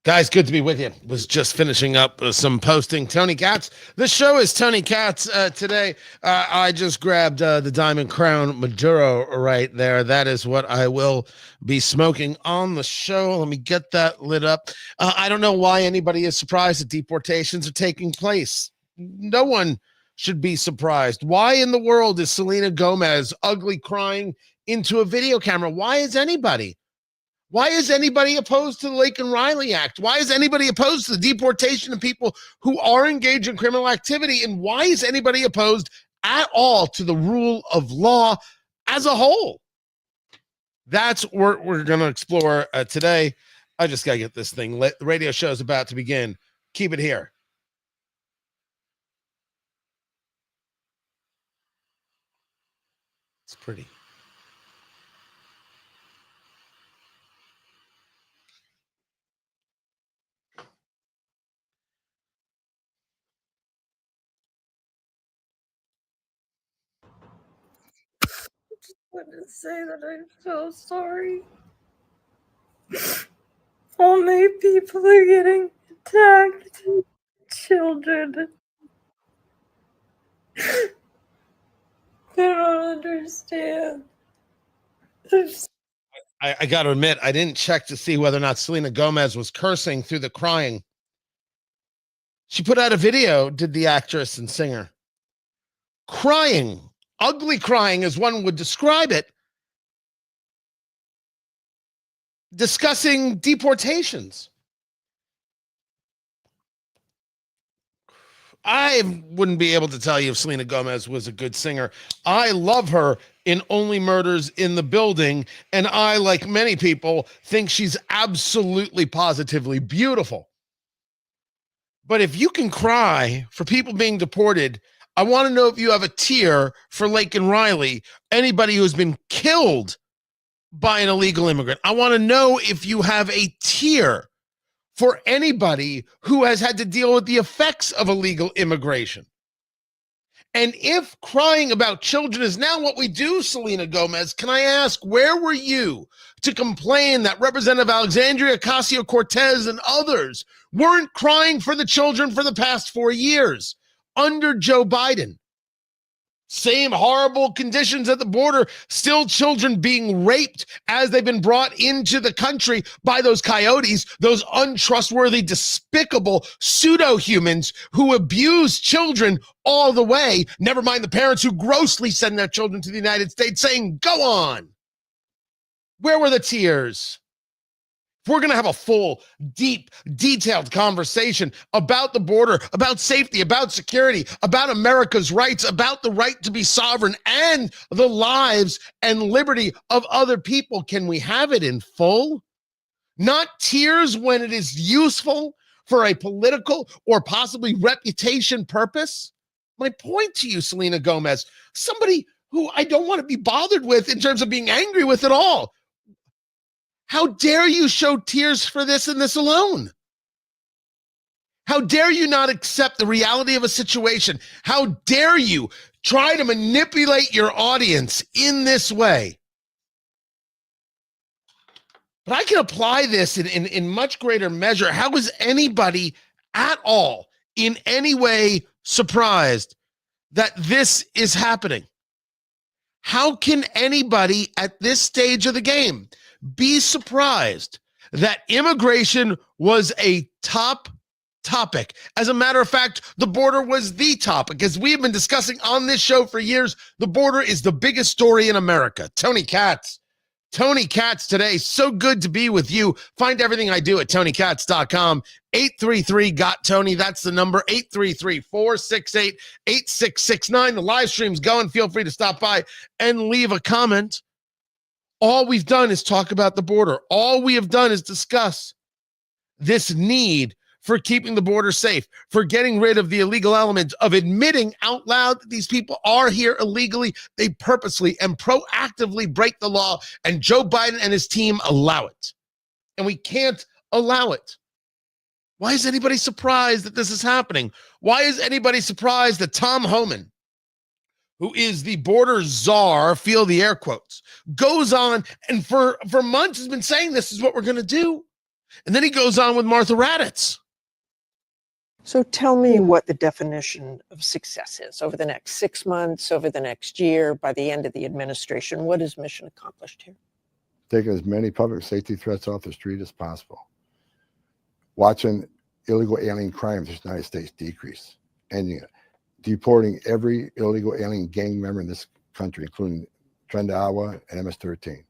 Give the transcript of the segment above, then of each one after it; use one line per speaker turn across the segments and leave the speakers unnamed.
Guys, good to be with you. Was just finishing up some posting. Tony Katz. The show is Tony Katz today. I just grabbed the Diamond Crown Maduro right there. That is what I will be smoking on the show. Let me get that lit up. I don't know why anybody is surprised that deportations are taking place. No one should be surprised. Why in the world is Selena Gomez ugly crying into a video camera? Why is anybody? Why is anybody opposed to the Laken Riley Act? Why is anybody opposed to the deportation of people who are engaged in criminal activity? And why is anybody opposed at all to the rule of law as a whole? That's what we're going to explore today. I just got to get this thing lit. The radio show is about to begin. Keep it here. It's pretty.
I want to say that I'm so sorry. Only people are getting attacked. Children. They don't understand.
I got to admit, I didn't check to see whether or not Selena Gomez was cursing through the crying. She put out a video, did the actress and singer, crying, ugly crying as one would describe it, discussing deportations. I wouldn't be able to tell you if Selena Gomez was a good singer. I love her in Only Murders in the Building, and I, like many people, think she's absolutely positively beautiful. But if you can cry for people being deported, I want to know if you have a tear for Laken Riley, anybody who's been killed by an illegal immigrant. I want to know if you have a tear for anybody who has had to deal with the effects of illegal immigration. And if crying about children is now what we do, Selena Gomez, can I ask, where were you to complain that Representative Alexandria Ocasio-Cortez and others weren't crying for the children for the past 4 years under Joe Biden? Same horrible conditions at the border, still children being raped as they've been brought into the country by those coyotes, those untrustworthy, despicable pseudo-humans who abuse children all the way, never mind the parents who grossly send their children to the United States saying, go on. Where were the tears? If we're going to have a full, deep, detailed conversation about the border, about safety, about security, about America's rights, about the right to be sovereign and the lives and liberty of other people, can we have it in full? Not tears when it is useful for a political or possibly reputation purpose? My point to you, Selena Gomez, somebody who I don't want to be bothered with in terms of being angry with at all. How dare you show tears for this and this alone? How dare you not accept the reality of a situation? How dare you try to manipulate your audience in this way? But I can apply this in much greater measure. How is anybody at all in any way surprised that this is happening? How can anybody at this stage of the game be surprised that immigration was a top topic? As a matter of fact, the border was the topic. As we have been discussing on this show for years, the border is the biggest story in America. Tony Katz today. So good to be with you. Find everything I do at TonyKatz.com. 833-GOT-TONY. That's the number, 833-468-8669. The live stream's going. Feel free to stop by and leave a comment. All we've done is talk about the border. All we have done is discuss this need for keeping the border safe, for getting rid of the illegal element, of admitting out loud that these people are here illegally. They purposely and proactively break the law, and Joe Biden and his team allow it. And we can't allow it. Why is anybody surprised that this is happening? Why is anybody surprised that Tom Homan, who is the border czar, feel the air quotes, goes on and for months has been saying this is what we're going to do? And then he goes on with Martha Raddatz.
So tell me what the definition of success is over the next 6 months, over the next year, by the end of the administration. What is mission accomplished here?
Taking as many public safety threats off the street as possible. Watching illegal alien crimes in the United States decrease. Ending it. Deporting every illegal alien gang member in this country, including Trendawa and MS-13.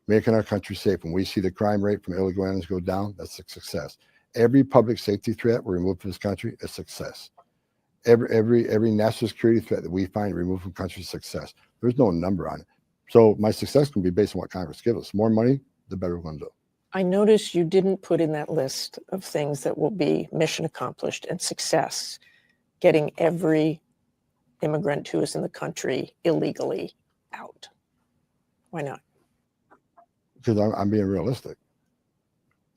Making our country safe. When we see the crime rate from illegal aliens go down, that's a success. Every public safety threat we remove from this country is success. Every national security threat that we find removed from the country is success. There's no number on it. So my success can be based on what Congress gives us. More money, the better we're going to do.
I noticed you didn't put in that list of things that will be mission accomplished and success, getting every immigrant who is in the country illegally out. Why not?
Because I'm being realistic.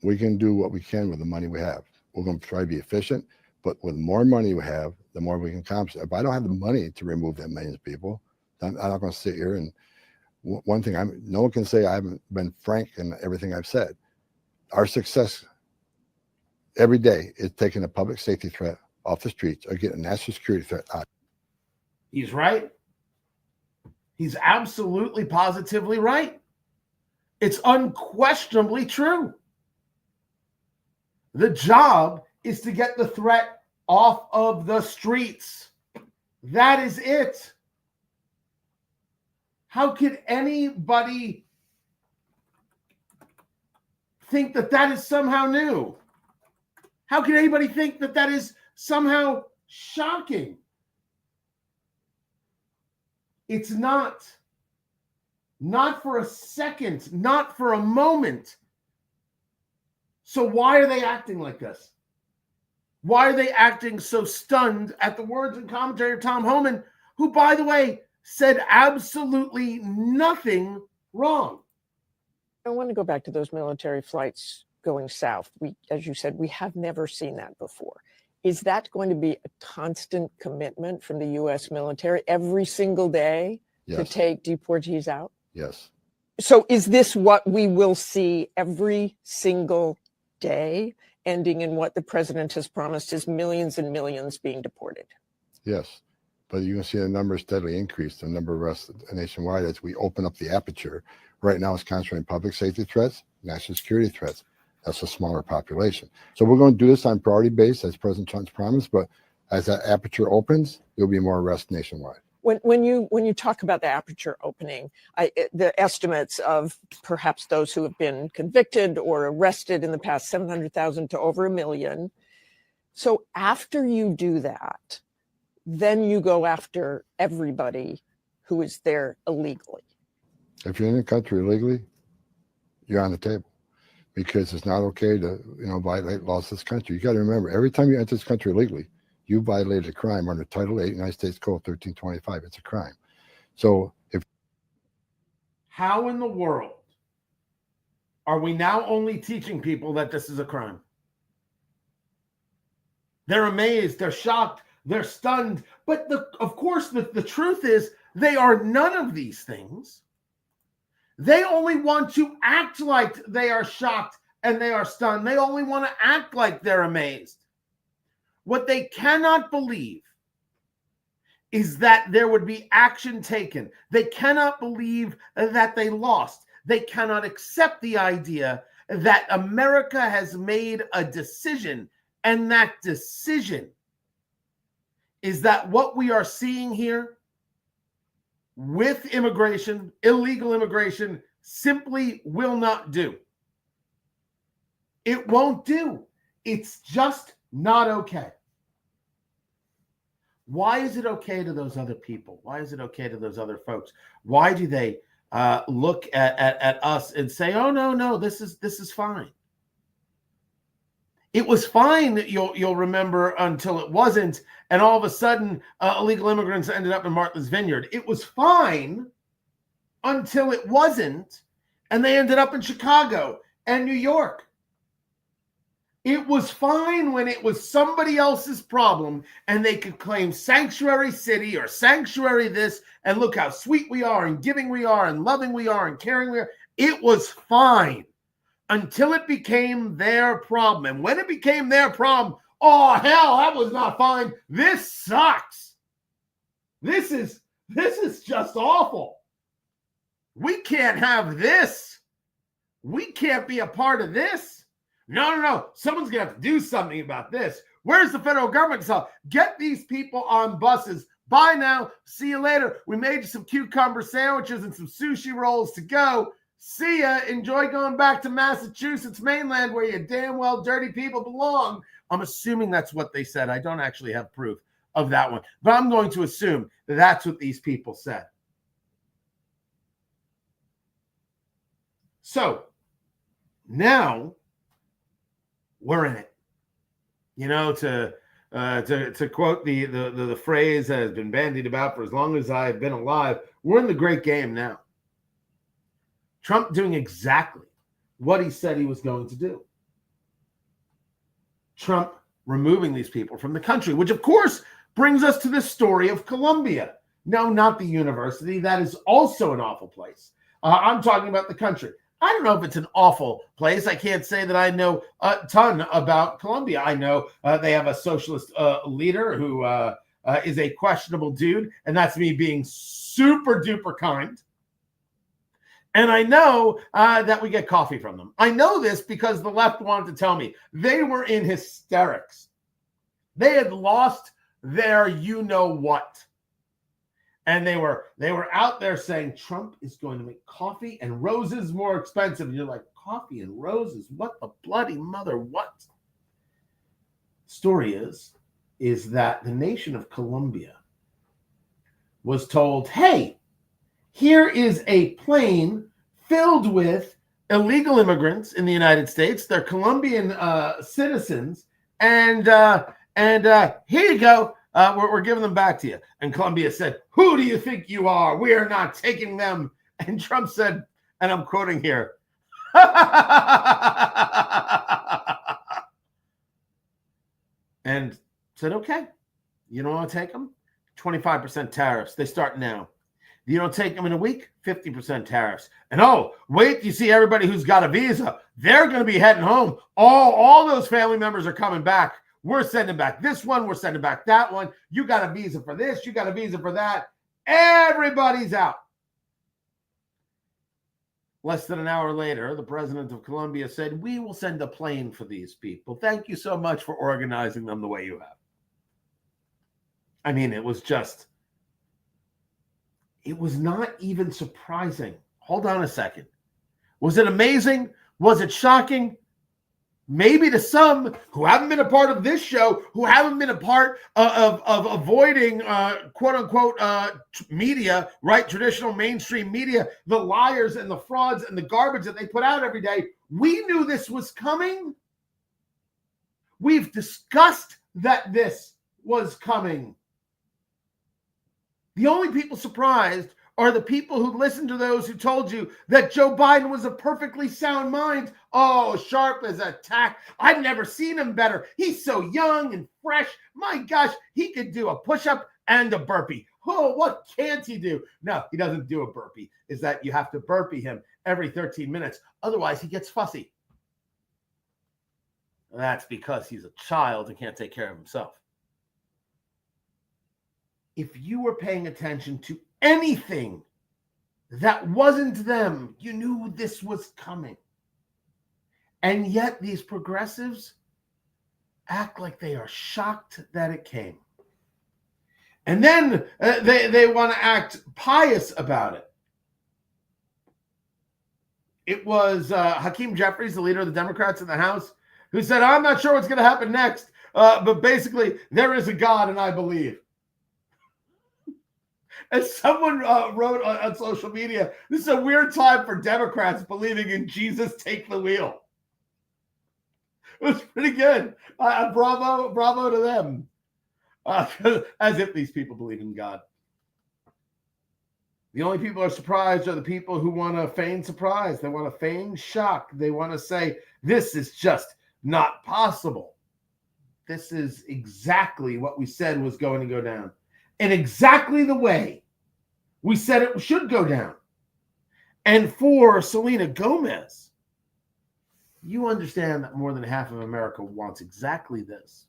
We can do what we can with the money we have. We're going to try to be efficient, but with more money we have, the more we can accomplish. If I don't have the money to remove that millions of people, then I'm not going to sit here and one thing no one can say I haven't been frank in everything I've said. Our success every day is taking a public safety threat off the streets or getting a national security threat out.
He's right. He's absolutely positively right. It's unquestionably true. The job is to get the threat off of the streets. That is it. How could anybody think that that is somehow new? How can anybody think that that is somehow shocking? It's not. Not for a second, not for a moment. So why are they acting like this? Why are they acting so stunned at the words and commentary of Tom Homan, who, by the way, said absolutely nothing wrong?
I want to go back to those military flights going south. As you said, we have never seen that before. Is that going to be a constant commitment from the U.S. military every single day to take deportees out?
Yes.
So is this what we will see every single day, ending in what the president has promised is millions and millions being deported?
Yes. But you can see the numbers steadily increase, the number of arrests nationwide as we open up the aperture. Right now it's concentrating public safety threats, national security threats. That's a smaller population. So we're going to do this on priority base, as President Trump's promised, but as that aperture opens, there'll be more arrests nationwide.
When you talk about the aperture opening, the estimates of perhaps those who have been convicted or arrested in the past, 700,000 to over 1 million. So after you do that, then you go after everybody who is there illegally.
If you're in the country illegally, you're on the table, because it's not okay to violate laws of this country. You got to remember, every time you enter this country illegally, you violated a crime under Title 8, United States Code 1325. It's a crime. So
how in the world are we now only teaching people that this is a crime? They're amazed, they're shocked, they're stunned. But of course, the truth is they are none of these things. They only want to act like they are shocked and they are stunned. They only want to act like they're amazed. What they cannot believe is that there would be action taken. They cannot believe that they lost. They cannot accept the idea that America has made a decision, and that decision is that what we are seeing here with immigration, illegal immigration, simply will not do. It won't do. It's just not okay. Why is it okay to those other people? Why is it okay to those other folks? Why do they look at us and say, "Oh no, this is fine"? It was fine. You'll remember until it wasn't, and all of a sudden, illegal immigrants ended up in Martha's Vineyard. It was fine until it wasn't, and they ended up in Chicago and New York. It was fine when it was somebody else's problem and they could claim sanctuary city or sanctuary this, and look how sweet we are and giving we are and loving we are and caring we are. It was fine. until it became their problem. And when it became their problem, oh, hell, that was not fine. This sucks. This is just awful. We can't have this. We can't be a part of this. No. Someone's going to have to do something about this. Where's the federal government? So get these people on buses. Bye now. See you later. We made you some cucumber sandwiches and some sushi rolls to go. See ya. Enjoy going back to Massachusetts mainland where you damn well dirty people belong. I'm assuming that's what they said. I don't actually have proof of that one, but I'm going to assume that that's what these people said. So now we're in it. You know, to quote the phrase that has been bandied about for as long as I've been alive, we're in the great game now. Trump doing exactly what he said he was going to do. Trump removing these people from the country, which of course brings us to the story of Colombia. No, not the university. That is also an awful place. I'm talking about the country. I don't know if it's an awful place. I can't say that I know a ton about Colombia. I know they have a socialist leader who is a questionable dude, and that's me being super duper kind. And I know that we get coffee from them. I know this because the left wanted to tell me. They were in hysterics. They had lost their you-know-what. And they were out there saying Trump is going to make coffee and roses more expensive. And you're like, coffee and roses? What the bloody mother, what? Story is that the nation of Colombia was told, hey, here is a plane filled with illegal immigrants in the United States. They're Colombian citizens. And here you go. We're giving them back to you. And Colombia said, who do you think you are? We are not taking them. And Trump said, and I'm quoting here, and said, okay, you don't want to take them? 25% tariffs. They start now. You don't take them in a week? 50% tariffs. And oh, wait, you see everybody who's got a visa. They're going to be heading home. All those family members are coming back. We're sending back this one. We're sending back that one. You got a visa for this. You got a visa for that. Everybody's out. Less than an hour later, the president of Colombia said, we will send a plane for these people. Thank you so much for organizing them the way you have. I mean, it was not even surprising. Hold on a second. Was it amazing? Was it shocking? Maybe to some who haven't been a part of this show, who haven't been a part of avoiding quote unquote media, right? Traditional mainstream media, the liars and the frauds and the garbage that they put out every day. We knew this was coming. We've discussed that this was coming. The only people surprised are the people who listened to those who told you that Joe Biden was a perfectly sound mind. Oh, sharp as a tack. I've never seen him better. He's so young and fresh. My gosh, he could do a push-up and a burpee. Oh, what can't he do? No, he doesn't do a burpee. Is that you have to burpee him every 13 minutes. Otherwise, he gets fussy. That's because he's a child and can't take care of himself. If you were paying attention to anything that wasn't them, you knew this was coming. And yet these progressives act like they are shocked that it came. And then they want to act pious about it. It was Hakeem Jeffries, the leader of the Democrats in the House, who said, I'm not sure what's going to happen next, but basically there is a God and I believe. As someone wrote on social media, this is a weird time for Democrats believing in Jesus take the wheel. It was pretty good. Bravo to them. As if these people believe in God. The only people who are surprised are the people who want to feign surprise. They want to feign shock. They want to say, this is just not possible. This is exactly what we said was going to go down. In exactly the way we said it should go down. And for Selena Gomez you understand that more than half of America wants exactly this.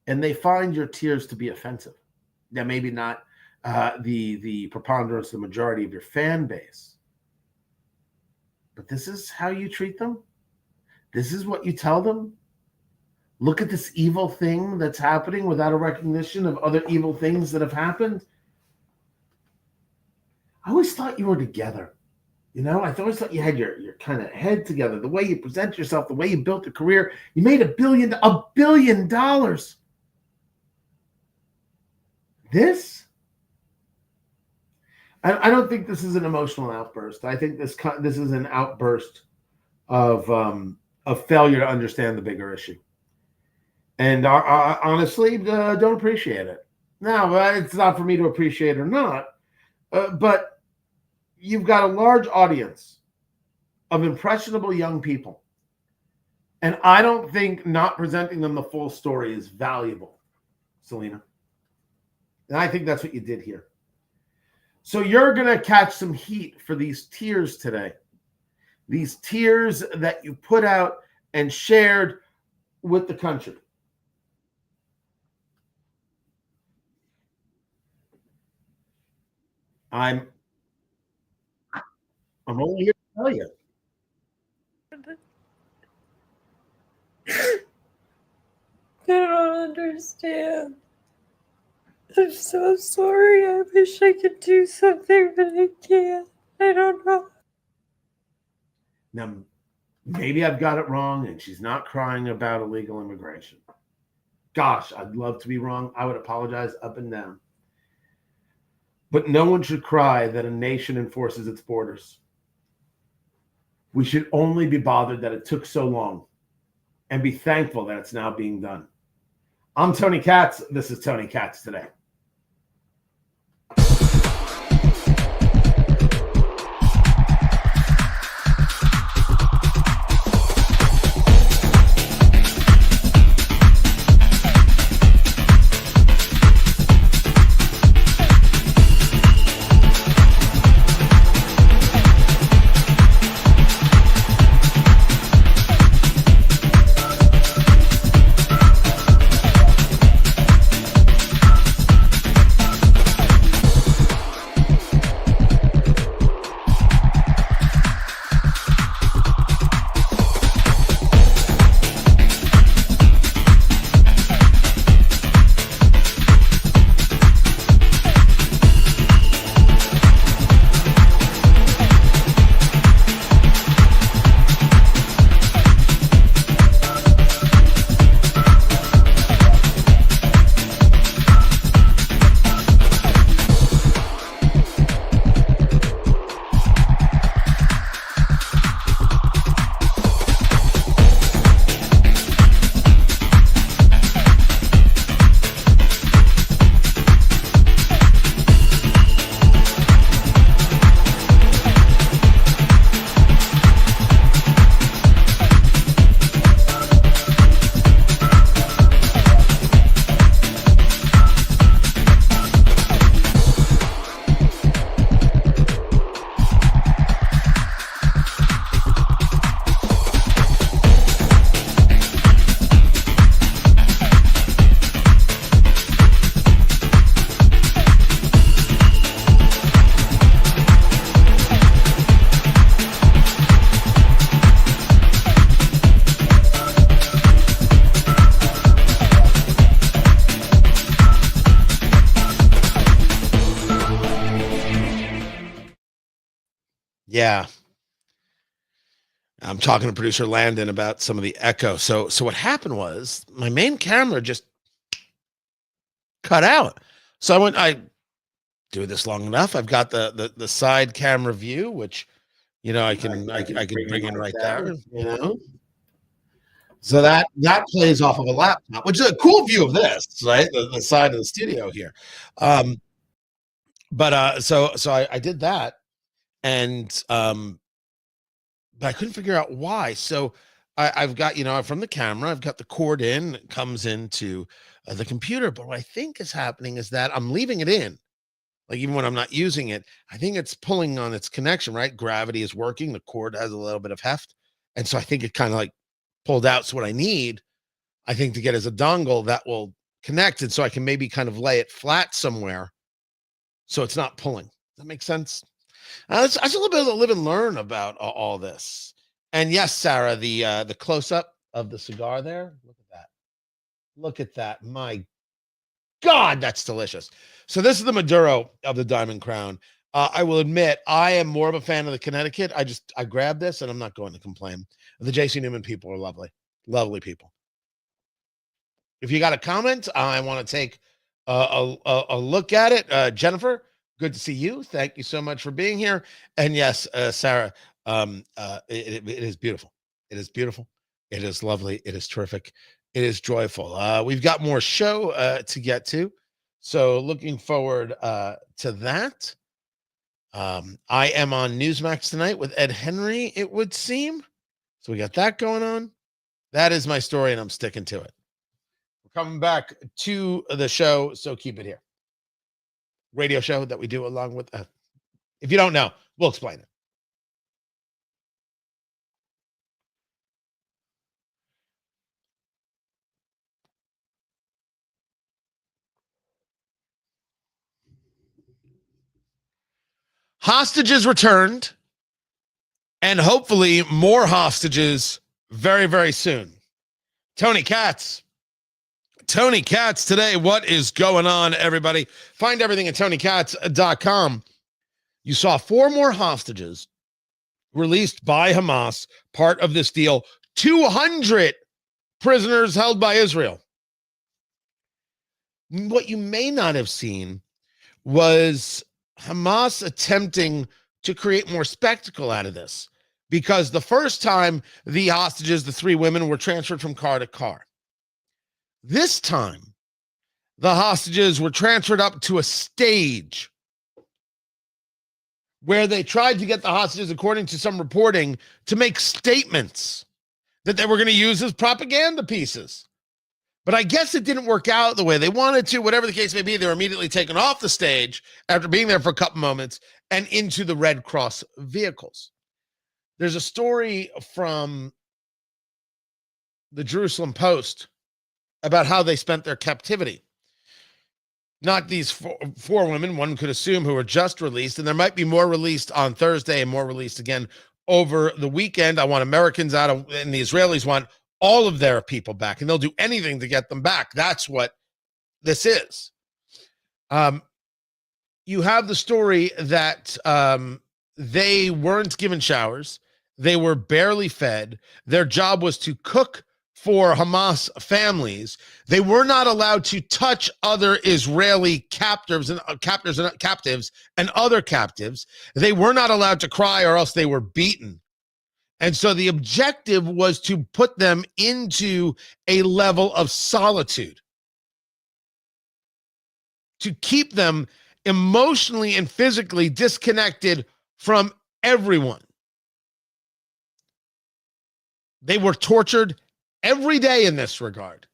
And they find your tears to be offensive. Now, maybe not the preponderance, the majority of your fan base. But this is how you treat them? This is what you tell them? Look at this evil thing that's happening without a recognition of other evil things that have happened. I always thought you were together. You know, I always thought you had your kind of head together, the way you present yourself, the way you built a career. You made $1 billion. This? I don't think this is an emotional outburst. I think this is an outburst of failure to understand the bigger issue. And honestly, don't appreciate it. Now, it's not for me to appreciate or not, but you've got a large audience of impressionable young people. And I don't think not presenting them the full story is valuable, Selena. And I think that's what you did here. So you're going to catch some heat for these tears today. These tears that you put out and shared with the country. I'm only here to tell you.
I don't understand. I'm so sorry. I wish I could do something, but I can't. I don't know.
Now, maybe I've got it wrong and she's not crying about illegal immigration. Gosh, I'd love to be wrong. I would apologize up and down. But no one should cry that a nation enforces its borders. We should only be bothered that it took so long and be thankful that it's now being done. I'm Tony Katz. This is Tony Katz Today. Yeah. I'm talking to producer Landon about some of the echo. So what happened was my main camera just cut out. So I do this long enough. I've got the side camera view, which, you know, I can bring in right there, you know. So that plays off of a laptop, which is a cool view of this, right? The side of the studio here. But so I did that, and but I couldn't figure out why. So I've got, you know, from the camera, I've got the cord in, it comes into the computer. But what I think is happening is that I'm leaving it in. Like, even when I'm not using it, I think it's pulling on its connection, right? Gravity is working. The cord has a little bit of heft. And so I think it kind of like pulled out. So what I need, I think, to get is a dongle that will connect it so I can maybe kind of lay it flat somewhere so it's not pulling. Does that make sense? That's a little bit of a live and learn about all this. And yes, Sarah, the close-up of the cigar there. Look at that. Look at that. My God, that's delicious. So this is the Maduro of the Diamond Crown. I will admit, I am more of a fan of the Connecticut. I grabbed this, and I'm not going to complain. The J.C. Newman people are lovely. Lovely people. If you got a comment, I want to take a look at it. Jennifer, good to see you. Thank you so much for being here. And yes, Sarah, it is beautiful. It is beautiful. It is lovely. It is terrific. It is joyful. We've got more show to get to. So looking forward to that. I am on Newsmax tonight with Ed Henry, it would seem. So we got that going on. That is my story, and I'm sticking to it. We're coming back to the show, so keep it here. Radio show that we do along with, if you don't know, we'll explain it. Hostages returned, and hopefully more hostages very, very soon. Tony Katz today. What is going on, everybody? Find everything at TonyKatz.com. You saw 4 more hostages released by Hamas, part of this deal. 200 prisoners held by Israel. What you may not have seen was Hamas attempting to create more spectacle out of this, because the first time the hostages, the 3 women, were transferred from car to car. This time, the hostages were transferred up to a stage where they tried to get the hostages, according to some reporting, to make statements that they were going to use as propaganda pieces. But I guess it didn't work out the way they wanted to. Whatever the case may be, they were immediately taken off the stage after being there for a couple moments and into the Red Cross vehicles. There's a story from the Jerusalem Post about how they spent their captivity. Not these 4 women, one could assume, who were just released, and there might be more released on Thursday and more released again over the weekend. I want Americans out, and the Israelis want all of their people back, and they'll do anything to get them back. That's what this is. You have the story that they weren't given showers. They were barely fed. Their job was to cook for Hamas families. They were not allowed to touch other Israeli captives and other captives. They were not allowed to cry, or else they were beaten. And so the objective was to put them into a level of solitude, to keep them emotionally and physically disconnected from everyone. They were tortured every day in this regard.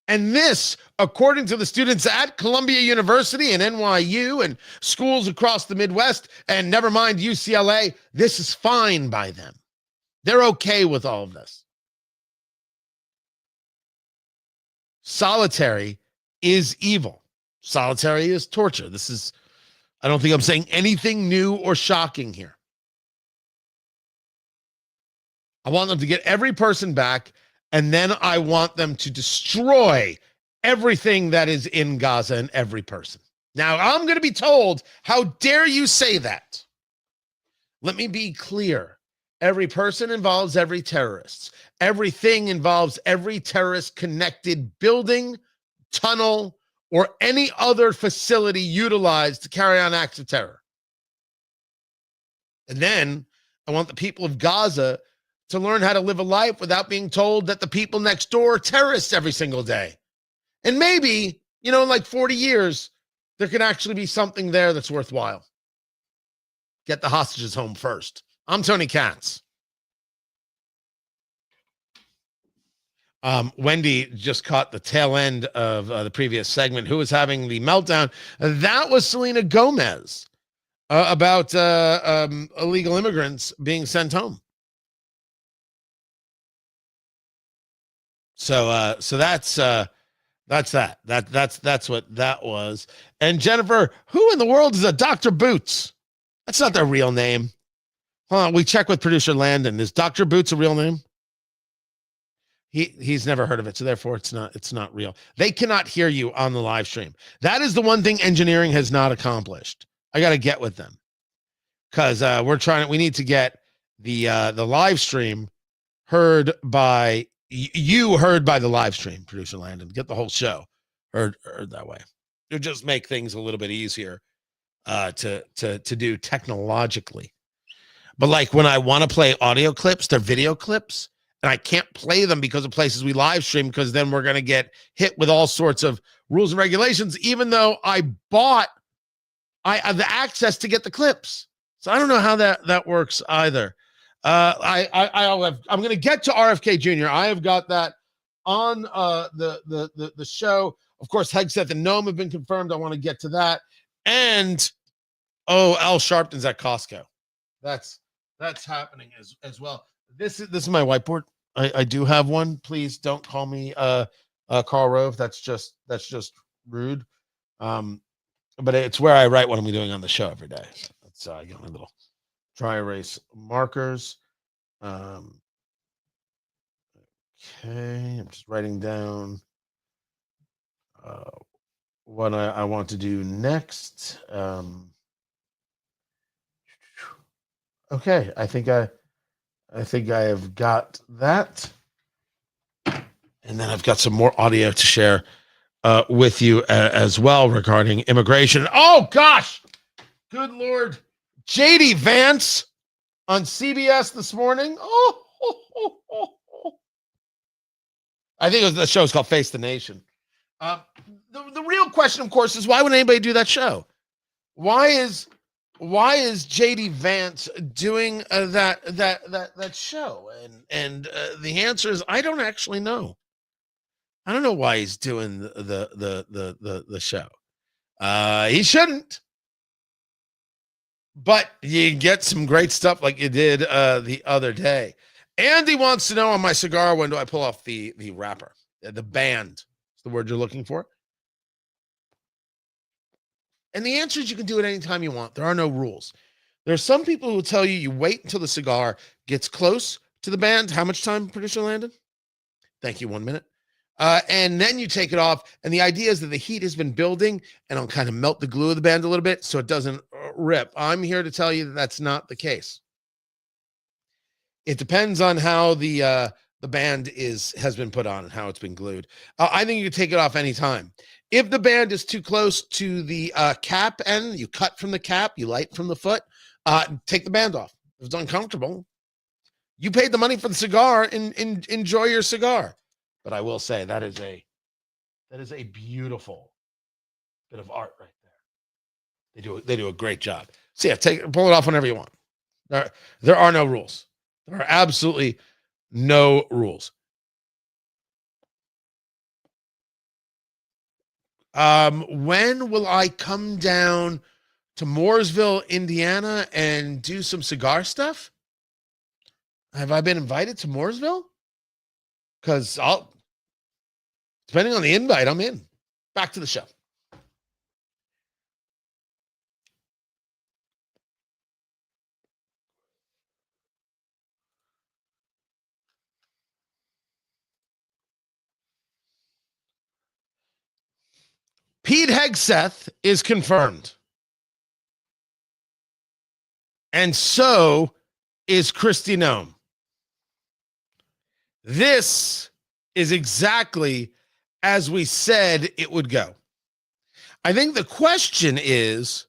And this, according to the students at Columbia University and NYU and schools across the Midwest, and never mind UCLA, this is fine by them. They're okay with all of this. Solitary is evil. Solitary is torture. I don't think I'm saying anything new or shocking here. I want them to get every person back, and then I want them to destroy everything that is in Gaza and every person. Now, I'm going to be told, how dare you say that? Let me be clear. Every person involves every terrorist. Everything involves every terrorist-connected building, tunnel, or any other facility utilized to carry on acts of terror. And then I want the people of Gaza to learn how to live a life without being told that the people next door are terrorists every single day. And maybe, in like 40 years, there can actually be something there that's worthwhile. Get the hostages home first. I'm Tony Katz. Wendy just caught the tail end of the previous segment. Who was having the meltdown? That was Selena Gomez about illegal immigrants being sent home. So that's that. That's what that was. And Jennifer, who in the world is a Dr. Boots? That's not their real name. Hold on, we check with producer Landon. Is Dr. Boots a real name? He's never heard of it, so therefore it's not real. They cannot hear you on the live stream. That is the one thing engineering has not accomplished. I got to get with them because we need to get the live stream heard by heard by the live stream, producer Landon. Get the whole show heard that way. It'll just make things a little bit easier to do technologically. But like when I want to play audio clips, they're video clips. And I can't play them because of places we live stream, because then we're going to get hit with all sorts of rules and regulations, even though I have the access to get the clips. So I don't know how that works either. I'm going to get to RFK Jr. I have got that on the show. Of course, Hegseth and Gnome have been confirmed. I want to get to that. And Al Sharpton's at Costco. That's happening as well. This is my whiteboard. I do have one. Please don't call me Carl Rove. That's just rude. But it's where I write what I'm doing on the show every day. So that's get my little dry erase markers. Okay, I'm just writing down what I want to do next. Okay, I think I have got that. And then I've got some more audio to share with you as well regarding immigration. Oh, gosh. Good Lord. JD Vance on CBS this morning. I think the show's called Face the Nation. The real question, of course, is why would anybody do that show? Why is JD Vance doing that show? And the answer is I don't actually know. I don't know why he's doing the show. He shouldn't. But you get some great stuff like you did the other day. Andy wants to know on my cigar, when do I pull off the wrapper? The band is the word you're looking for. And the answer is you can do it anytime you want. There are no rules. There are some people who will tell you wait until the cigar gets close to the band. How much time, producer Landon? Thank you, 1 minute. And then you take it off. And the idea is that the heat has been building and it'll kind of melt the glue of the band a little bit so it doesn't rip. I'm here to tell you that that's not the case. It depends on how the band has been put on and how it's been glued. I think you can take it off anytime. If the band is too close to the cap end, you cut from the cap, you light from the foot, take the band off. If it's uncomfortable, you paid the money for the cigar and enjoy your cigar. But I will say that is a beautiful bit of art right there. They do a great job. So yeah, pull it off whenever you want. There are no rules. There are absolutely no rules. When will I come down to Mooresville, Indiana, and do some cigar stuff? Have I been invited to Mooresville? Because depending on the invite, I'm in. Back to the show. Pete Hegseth is confirmed. And so is Kristi Noem. This is exactly as we said it would go. I think the question is,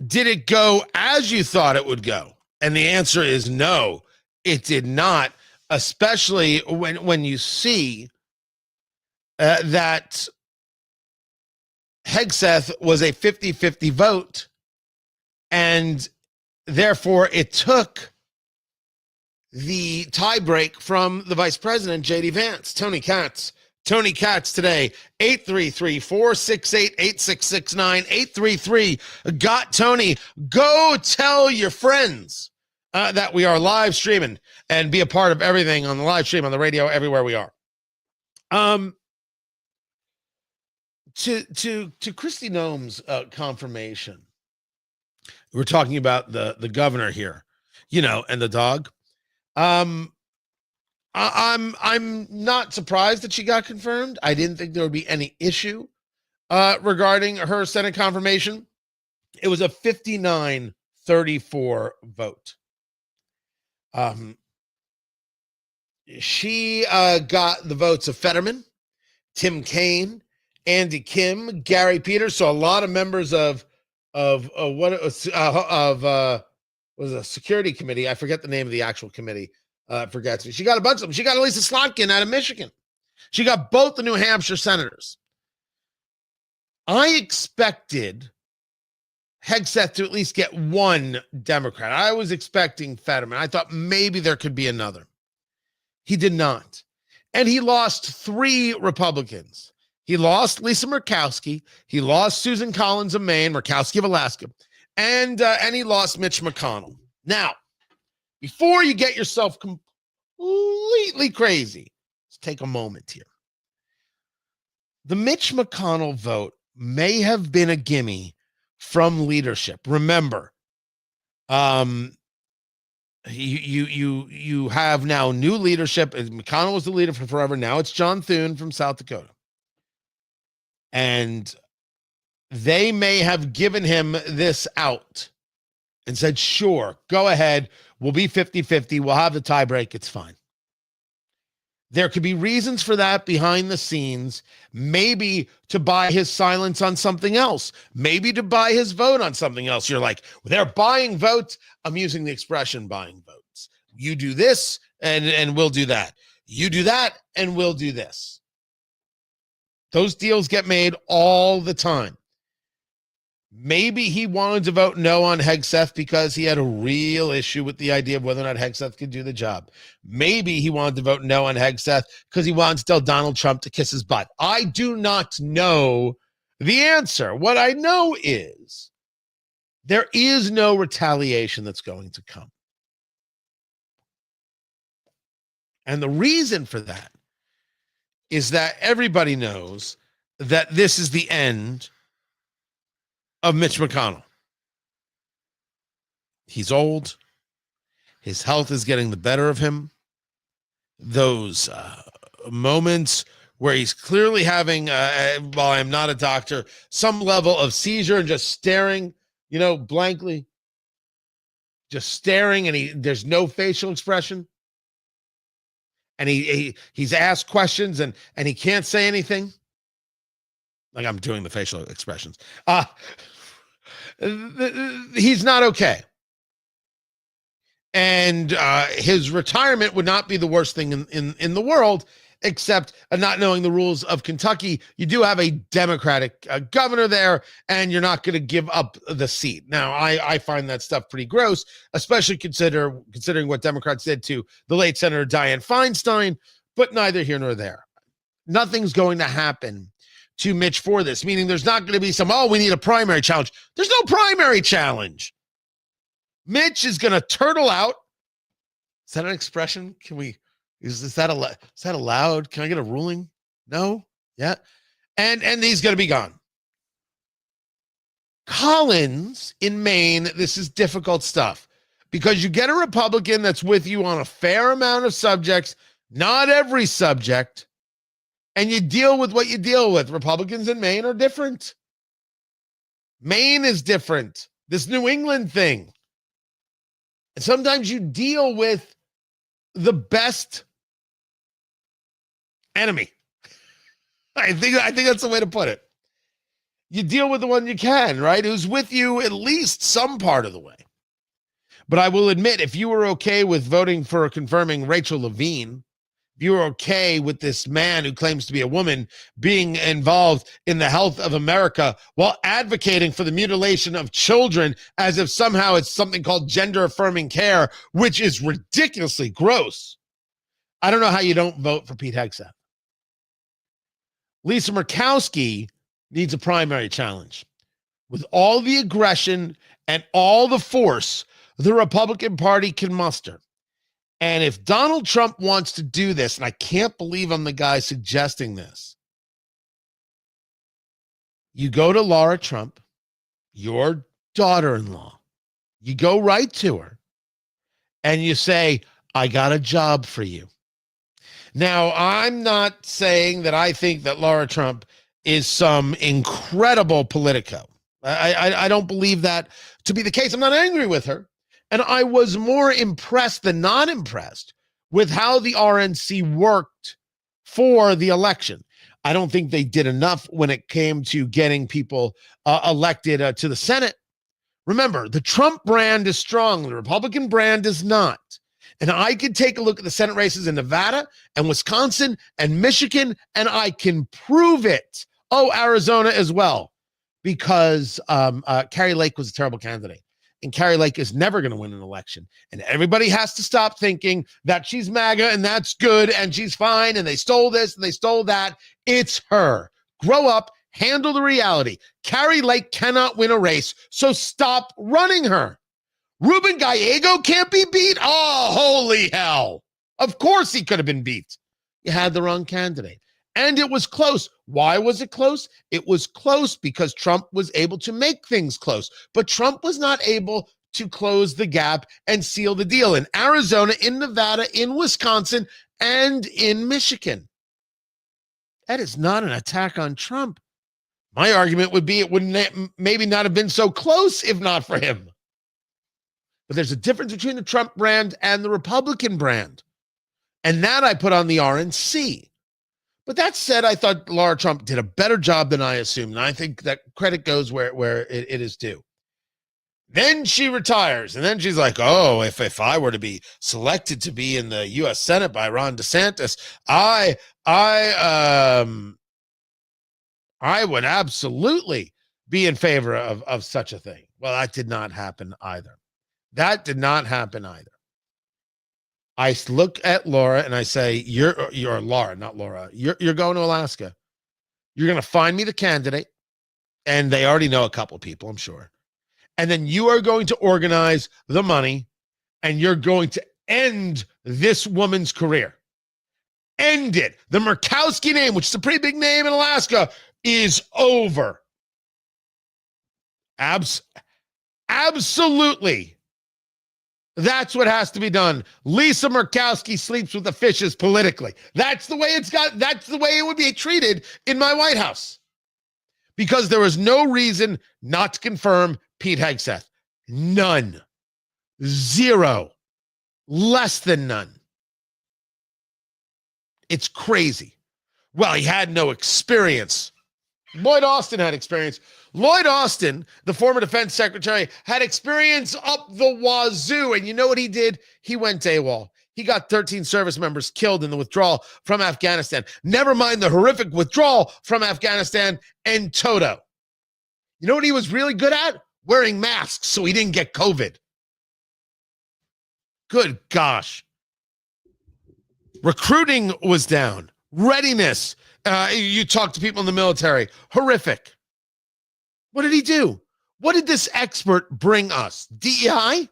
did it go as you thought it would go? And the answer is no, it did not, especially when you see that Hegseth was a 50-50 vote, and therefore it took the tiebreak from the vice president, J.D. Vance. Tony Katz today, 833-468-8669, 833 got Tony. Go tell your friends that we are live streaming and be a part of everything on the live stream, on the radio, everywhere we are. Um, to Kristi Noem's confirmation, we're talking about the governor here, and the dog. I'm not surprised that she got confirmed. I didn't think there would be any issue regarding her Senate confirmation. It was a 59-34 vote. She got the votes of Fetterman, Tim Kaine, Andy Kim, Gary Peters. So a lot of members of what it was was a security committee. I forget the name of the actual committee. Forgets me. She got a bunch of them. She got Elisa Slotkin out of Michigan. She got both the New Hampshire senators. I expected Hegseth to at least get one Democrat. I was expecting Fetterman. I thought maybe there could be another. He did not. And he lost 3 Republicans. He lost Lisa Murkowski. He lost Susan Collins of Maine, Murkowski of Alaska. And he lost Mitch McConnell. Now, before you get yourself completely crazy, let's take a moment here. The Mitch McConnell vote may have been a gimme from leadership. Remember, you have now new leadership. McConnell was the leader for forever. Now it's John Thune from South Dakota. And they may have given him this out and said, sure, go ahead. We'll be 50-50. We'll have the tie break. It's fine. There could be reasons for that behind the scenes, maybe to buy his silence on something else, maybe to buy his vote on something else. You're like, they're buying votes. I'm using the expression buying votes. You do this and we'll do that. You do that and we'll do this. Those deals get made all the time. Maybe he wanted to vote no on Hegseth because he had a real issue with the idea of whether or not Hegseth could do the job. Maybe he wanted to vote no on Hegseth because he wanted to tell Donald Trump to kiss his butt. I do not know the answer. What I know is there is no retaliation that's going to come. And the reason for that is that everybody knows that this is the end of Mitch McConnell. He's old. His health is getting the better of him. Those moments where he's clearly having, while I'm not a doctor, some level of seizure and just staring, blankly, just staring, and there's no facial expression. And he's asked questions and he can't say anything. Like I'm doing the facial expressions. He's not okay. And his retirement would not be the worst thing in the world, except not knowing the rules of Kentucky. You do have a Democratic governor there, and you're not going to give up the seat. Now, I find that stuff pretty gross, especially considering what Democrats did to the late Senator Dianne Feinstein, but neither here nor there. Nothing's going to happen to Mitch for this, meaning there's not going to be we need a primary challenge. There's no primary challenge. Mitch is going to turtle out. Is that an expression? Is that allowed? Can I get a ruling? No? Yeah. And he's going to be gone. Collins in Maine, this is difficult stuff because you get a Republican that's with you on a fair amount of subjects, not every subject, and you deal with what you deal with. Republicans in Maine are different. Maine is different. This New England thing. And sometimes you deal with the best enemy. I think that's the way to put it. You deal with the one you can, right? Who's with you at least some part of the way. But I will admit, if you were okay with voting for confirming Rachel Levine, if you were okay with this man who claims to be a woman being involved in the health of America while advocating for the mutilation of children as if somehow it's something called gender affirming care, which is ridiculously gross. I don't know how you don't vote for Pete Hegseth. Lisa Murkowski needs a primary challenge. With all the aggression and all the force the Republican Party can muster, And if Donald Trump wants to do this, and I can't believe I'm the guy suggesting this, you go to Laura Trump, your daughter-in-law, you go right to her, and you say, I got a job for you. Now, I'm not saying that I think that Laura Trump is some incredible politico. I don't believe that to be the case. I'm not angry with her. And I was more impressed than not impressed with how the RNC worked for the election. I don't think they did enough when it came to getting people elected to the Senate. Remember, the Trump brand is strong. The Republican brand is not. And I could take a look at the Senate races in Nevada and Wisconsin and Michigan, and I can prove it. Oh, Arizona as well, because Carrie Lake was a terrible candidate. And Carrie Lake is never going to win an election. And everybody has to stop thinking that she's MAGA and that's good and she's fine and they stole this and they stole that. It's her. Grow up, handle the reality. Carrie Lake cannot win a race, so stop running her. Ruben Gallego can't be beat? Oh, holy hell. Of course he could have been beat. You had the wrong candidate. And it was close. Why was it close? It was close because Trump was able to make things close. But Trump was not able to close the gap and seal the deal in Arizona, in Nevada, in Wisconsin, and in Michigan. That is not an attack on Trump. My argument would be it would maybe not have been so close if not for him. But there's a difference between the Trump brand and the Republican brand. And that I put on the RNC. But that said, I thought Laura Trump did a better job than I assumed. And I think that credit goes where it is due. Then she retires. And then she's like, oh, if I were to be selected to be in the U.S. Senate by Ron DeSantis, I would absolutely be in favor of such a thing. Well, that did not happen either. That did not happen either. I look at Laura and I say, you're Laura, not Laura. You're going to Alaska. You're going to find me the candidate. And they already know a couple people, I'm sure. And then you are going to organize the money and you're going to end this woman's career. End it. The Murkowski name, which is a pretty big name in Alaska, is over. Absolutely. That's what has to be done. Lisa Murkowski sleeps with the fishes politically. That's the way that's the way it would be treated in my White House. Because there was no reason not to confirm Pete Hegseth. None. Zero. Less than none. It's crazy. Well, he had no experience. Lloyd Austin had experience. Lloyd Austin, the former defense secretary, had experience up the wazoo. And you know what he did? He went AWOL. He got 13 service members killed in the withdrawal from Afghanistan. Never mind the horrific withdrawal from Afghanistan and Toto. You know what he was really good at? Wearing masks so he didn't get COVID. Good gosh. Recruiting was down. Readiness. You talk to people in the military. Horrific. What did he do? What did this expert bring us? DEI?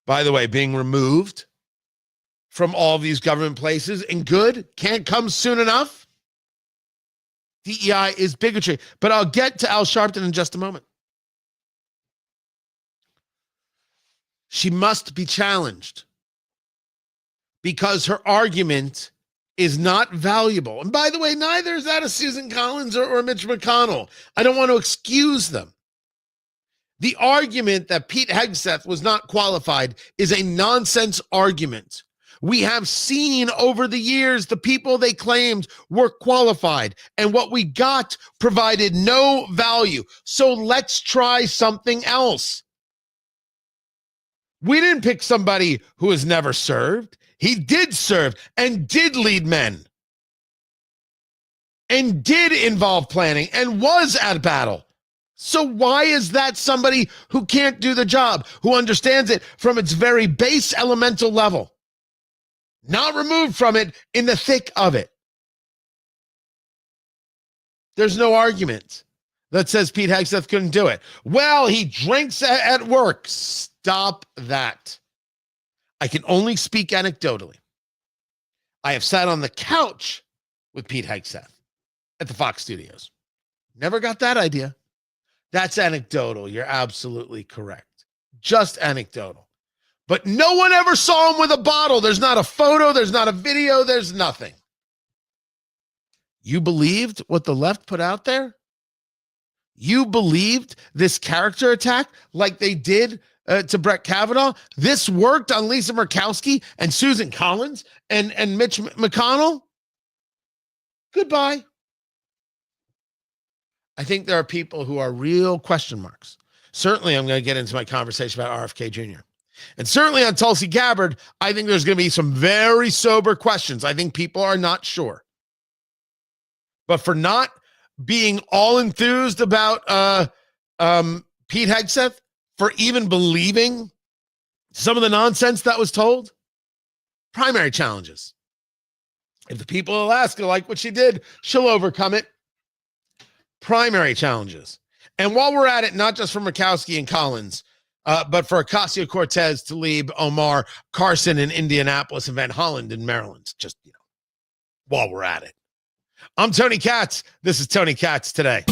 By the way, being removed from all these government places and good can't come soon enough. DEI is bigotry. But I'll get to Al Sharpton in just a moment. She must be challenged because her argument is not valuable. And by the way, neither is that a Susan Collins or Mitch McConnell. I don't want to excuse them. The argument that Pete Hegseth was not qualified is a nonsense argument. We have seen over the years the people they claimed were qualified, and what we got provided no value. So let's try something else. We didn't pick somebody who has never served. He did serve and did lead men and did involve planning and was at battle. So why is that somebody who can't do the job, who understands it from its very base elemental level, not removed from it in the thick of it? There's no argument that says Pete Hegseth couldn't do it. Well, he drinks at work. Stop that. I can only speak anecdotally. I have sat on the couch with Pete Hegseth at the Fox studios. Never got that idea. That's anecdotal. You're absolutely correct. Just anecdotal. But no one ever saw him with a bottle. There's not a photo. There's not a video. There's nothing. You believed what the left put out there? You believed this character attack like they did to Brett Kavanaugh? This worked on Lisa Murkowski and Susan Collins and Mitch McConnell? Goodbye. I think there are people who are real question marks. Certainly, I'm going to get into my conversation about RFK Jr. And certainly on Tulsi Gabbard, I think there's going to be some very sober questions. I think people are not sure. But for not being all enthused about Pete Hegseth, for even believing some of the nonsense that was told, primary challenges. If the people of Alaska like what she did, she'll overcome it. Primary challenges. And while we're at it, not just for Murkowski and Collins, but for Ocasio-Cortez, Tlaib, Omar, Carson in Indianapolis, and Van Holland in Maryland, just, while we're at it. I'm Tony Katz. This is Tony Katz Today.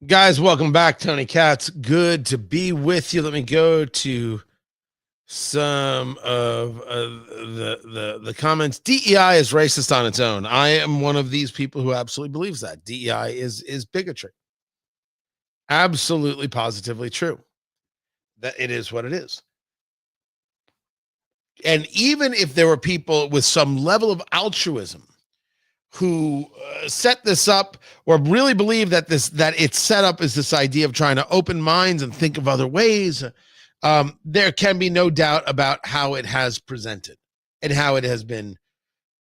Guys, welcome back. Tony Katz. Good to be with you. Let me go to some of the comments. DEI is racist on its own. I am one of these people who absolutely believes that. DEI is bigotry. Absolutely, positively true. That it is what it is. And even if there were people with some level of altruism who set this up or really believe that it's set up as this idea of trying to open minds and think of other ways, there can be no doubt about how it has presented and how it has been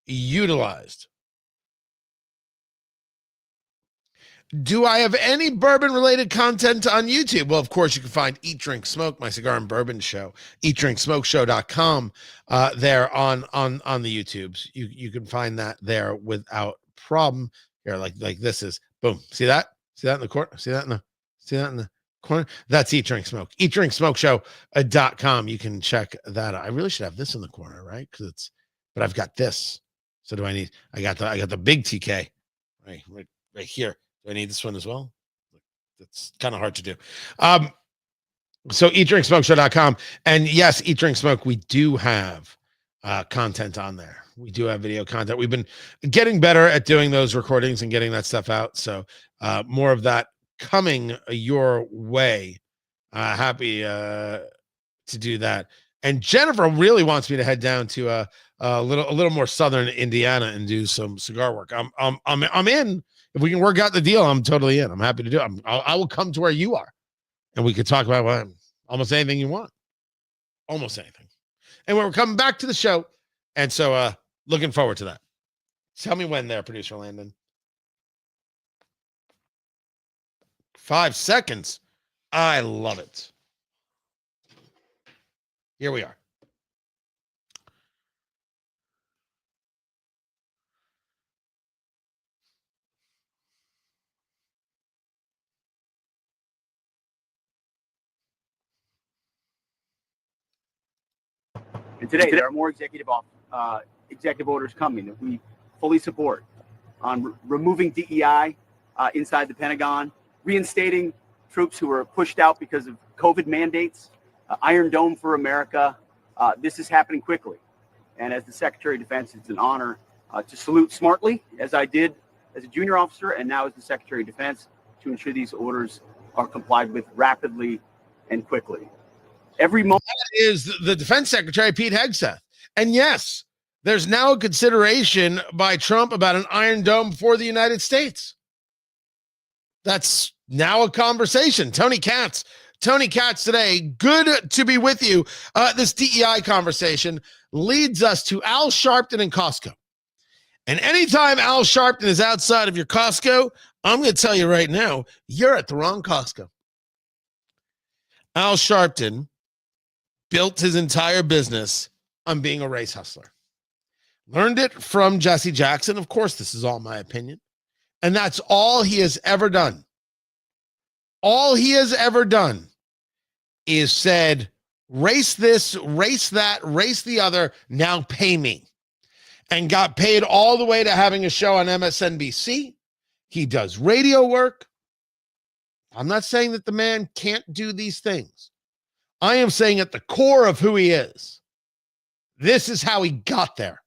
utilized. Do I have any bourbon-related content on YouTube? Well, of course, you can find Eat, Drink, Smoke, my cigar and bourbon show, eatdrinksmokeshow.com, there on the YouTubes. You can find that there without problem. Here, like this is, boom. See that? See that in the corner? See that in the corner? That's Eat, Drink, Smoke. eatdrinksmokeshow.com. You can check that out. I really should have this in the corner, right? But I've got this. So do I need, I got the big TK right here. Do I need this one as well? That's kind of hard to do. So eatdrinksmokeshow.com. And yes, Eat, Drink, Smoke, we do have content on there. We do have video content. We've been getting better at doing those recordings and getting that stuff out. So more of that coming your way. Happy to do that. And Jennifer really wants me to head down to a little more southern Indiana and do some cigar work. I'm in. If we can work out the deal, I'm totally in. I'm happy to do it. I will come to where you are, and we could talk about almost anything you want. Almost anything. And we're coming back to the show, and so looking forward to that. Tell me when there, producer Landon. 5 seconds. I love it. Here we are.
And today, there are more executive orders coming that we fully support on removing DEI inside the Pentagon, reinstating troops who were pushed out because of COVID mandates, Iron Dome for America. This is happening quickly. And as the Secretary of Defense, it's an honor to salute smartly, as I did as a junior officer and now as the Secretary of Defense, to ensure these orders are complied with rapidly and quickly. Every moment
is the Defense Secretary, Pete Hegseth. And yes, there's now a consideration by Trump about an Iron Dome for the United States. That's now a conversation. Tony Katz today, good to be with you. This DEI conversation leads us to Al Sharpton and Costco. And anytime Al Sharpton is outside of your Costco, I'm going to tell you right now, you're at the wrong Costco. Al Sharpton built his entire business on being a race hustler. Learned it from Jesse Jackson. Of course, this is all my opinion. And that's all he has ever done. All he has ever done is said, race this, race that, race the other, now pay me. And got paid all the way to having a show on MSNBC. He does radio work. I'm not saying that the man can't do these things. I am saying at the core of who he is, this is how he got there.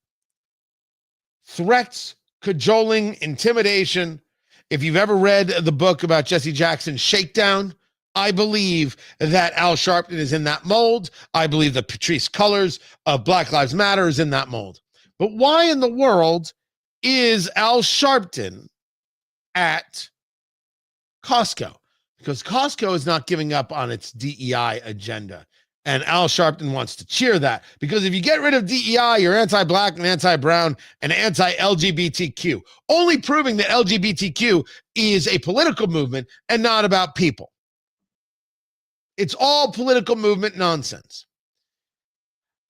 Threats, cajoling, intimidation. If you've ever read the book about Jesse Jackson's Shakedown, I believe that Al Sharpton is in that mold. I believe that Patrisse Cullors of Black Lives Matter is in that mold. But why in the world is Al Sharpton at Costco? Because Costco is not giving up on its DEI agenda. And Al Sharpton wants to cheer that. Because if you get rid of DEI, you're anti-black and anti-brown and anti-LGBTQ. Only proving that LGBTQ is a political movement and not about people. It's all political movement nonsense.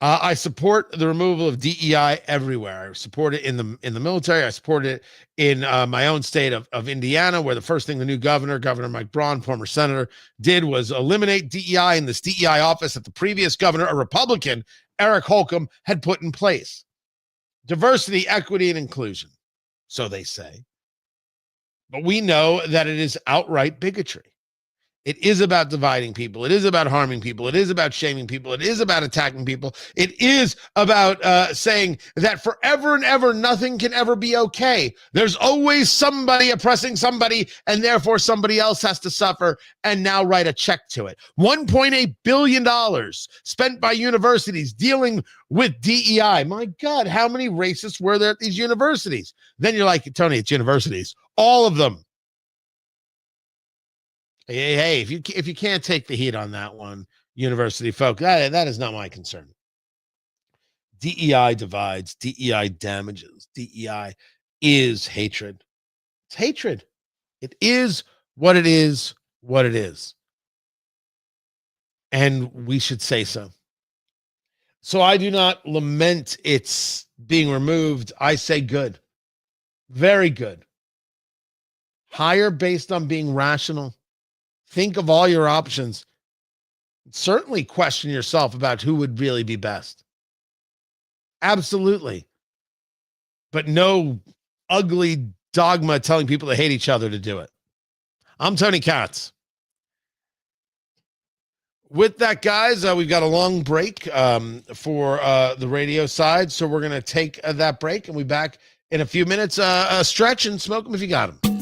I support the removal of DEI everywhere. I support it in the military. I support it in my own state of Indiana, where the first thing the new Governor Mike Braun, former senator, did was eliminate DEI in this DEI office that the previous governor, a Republican, Eric Holcomb, had put in place. Diversity, equity, and inclusion, so they say. But we know that it is outright bigotry. It is about dividing people. It is about harming people. It is about shaming people. It is about attacking people. It is about saying that forever and ever, nothing can ever be okay. There's always somebody oppressing somebody, and therefore somebody else has to suffer and now write a check to it. $1.8 billion spent by universities dealing with DEI. My God, how many racists were there at these universities? Then you're like, Tony, it's universities. All of them. Hey, if you can't take the heat on that one, university folk, that is not my concern. DEI divides, DEI damages, DEI is hatred. It's hatred. It is what it is, what it is. And we should say so. So I do not lament its being removed. I say good. Very good. Hire based on being rational. Think of all your options. Certainly question yourself about who would really be best. Absolutely. But no ugly dogma telling people to hate each other to do it. I'm Tony Katz. With that, guys, we've got a long break for the radio side. So we're going to take that break and we'll be back in a few minutes. Stretch and smoke them if you got them.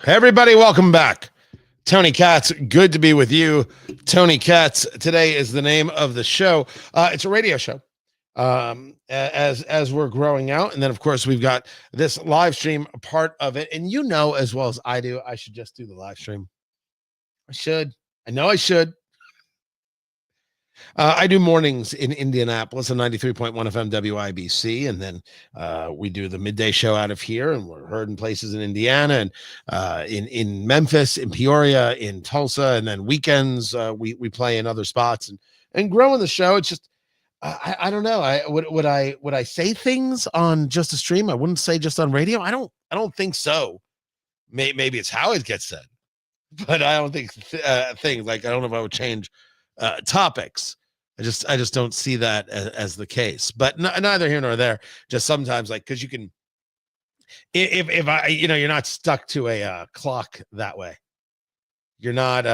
Everybody, welcome back. Tony Katz, good to be with you. Tony Katz, today is the name of the show. It's a radio show as we're growing out. And then, of course, we've got this live stream part of it. And you know as well as I do, I should just do the live stream. I know I should. I do mornings in Indianapolis on 93.1 FM WIBC, and then we do the midday show out of here, and we're heard in places in Indiana and in Memphis, in Peoria, in Tulsa, and then weekends we play in other spots and growing the show. It's just I don't know. Would I say things on just a stream? I wouldn't say just on radio. I don't think so. Maybe it's how it gets said, but I don't think things like I don't know if I would change topics. I just don't see that as the case, but neither here nor there. Just sometimes, like, because you can, if I, you're not stuck to a clock that way. You're not,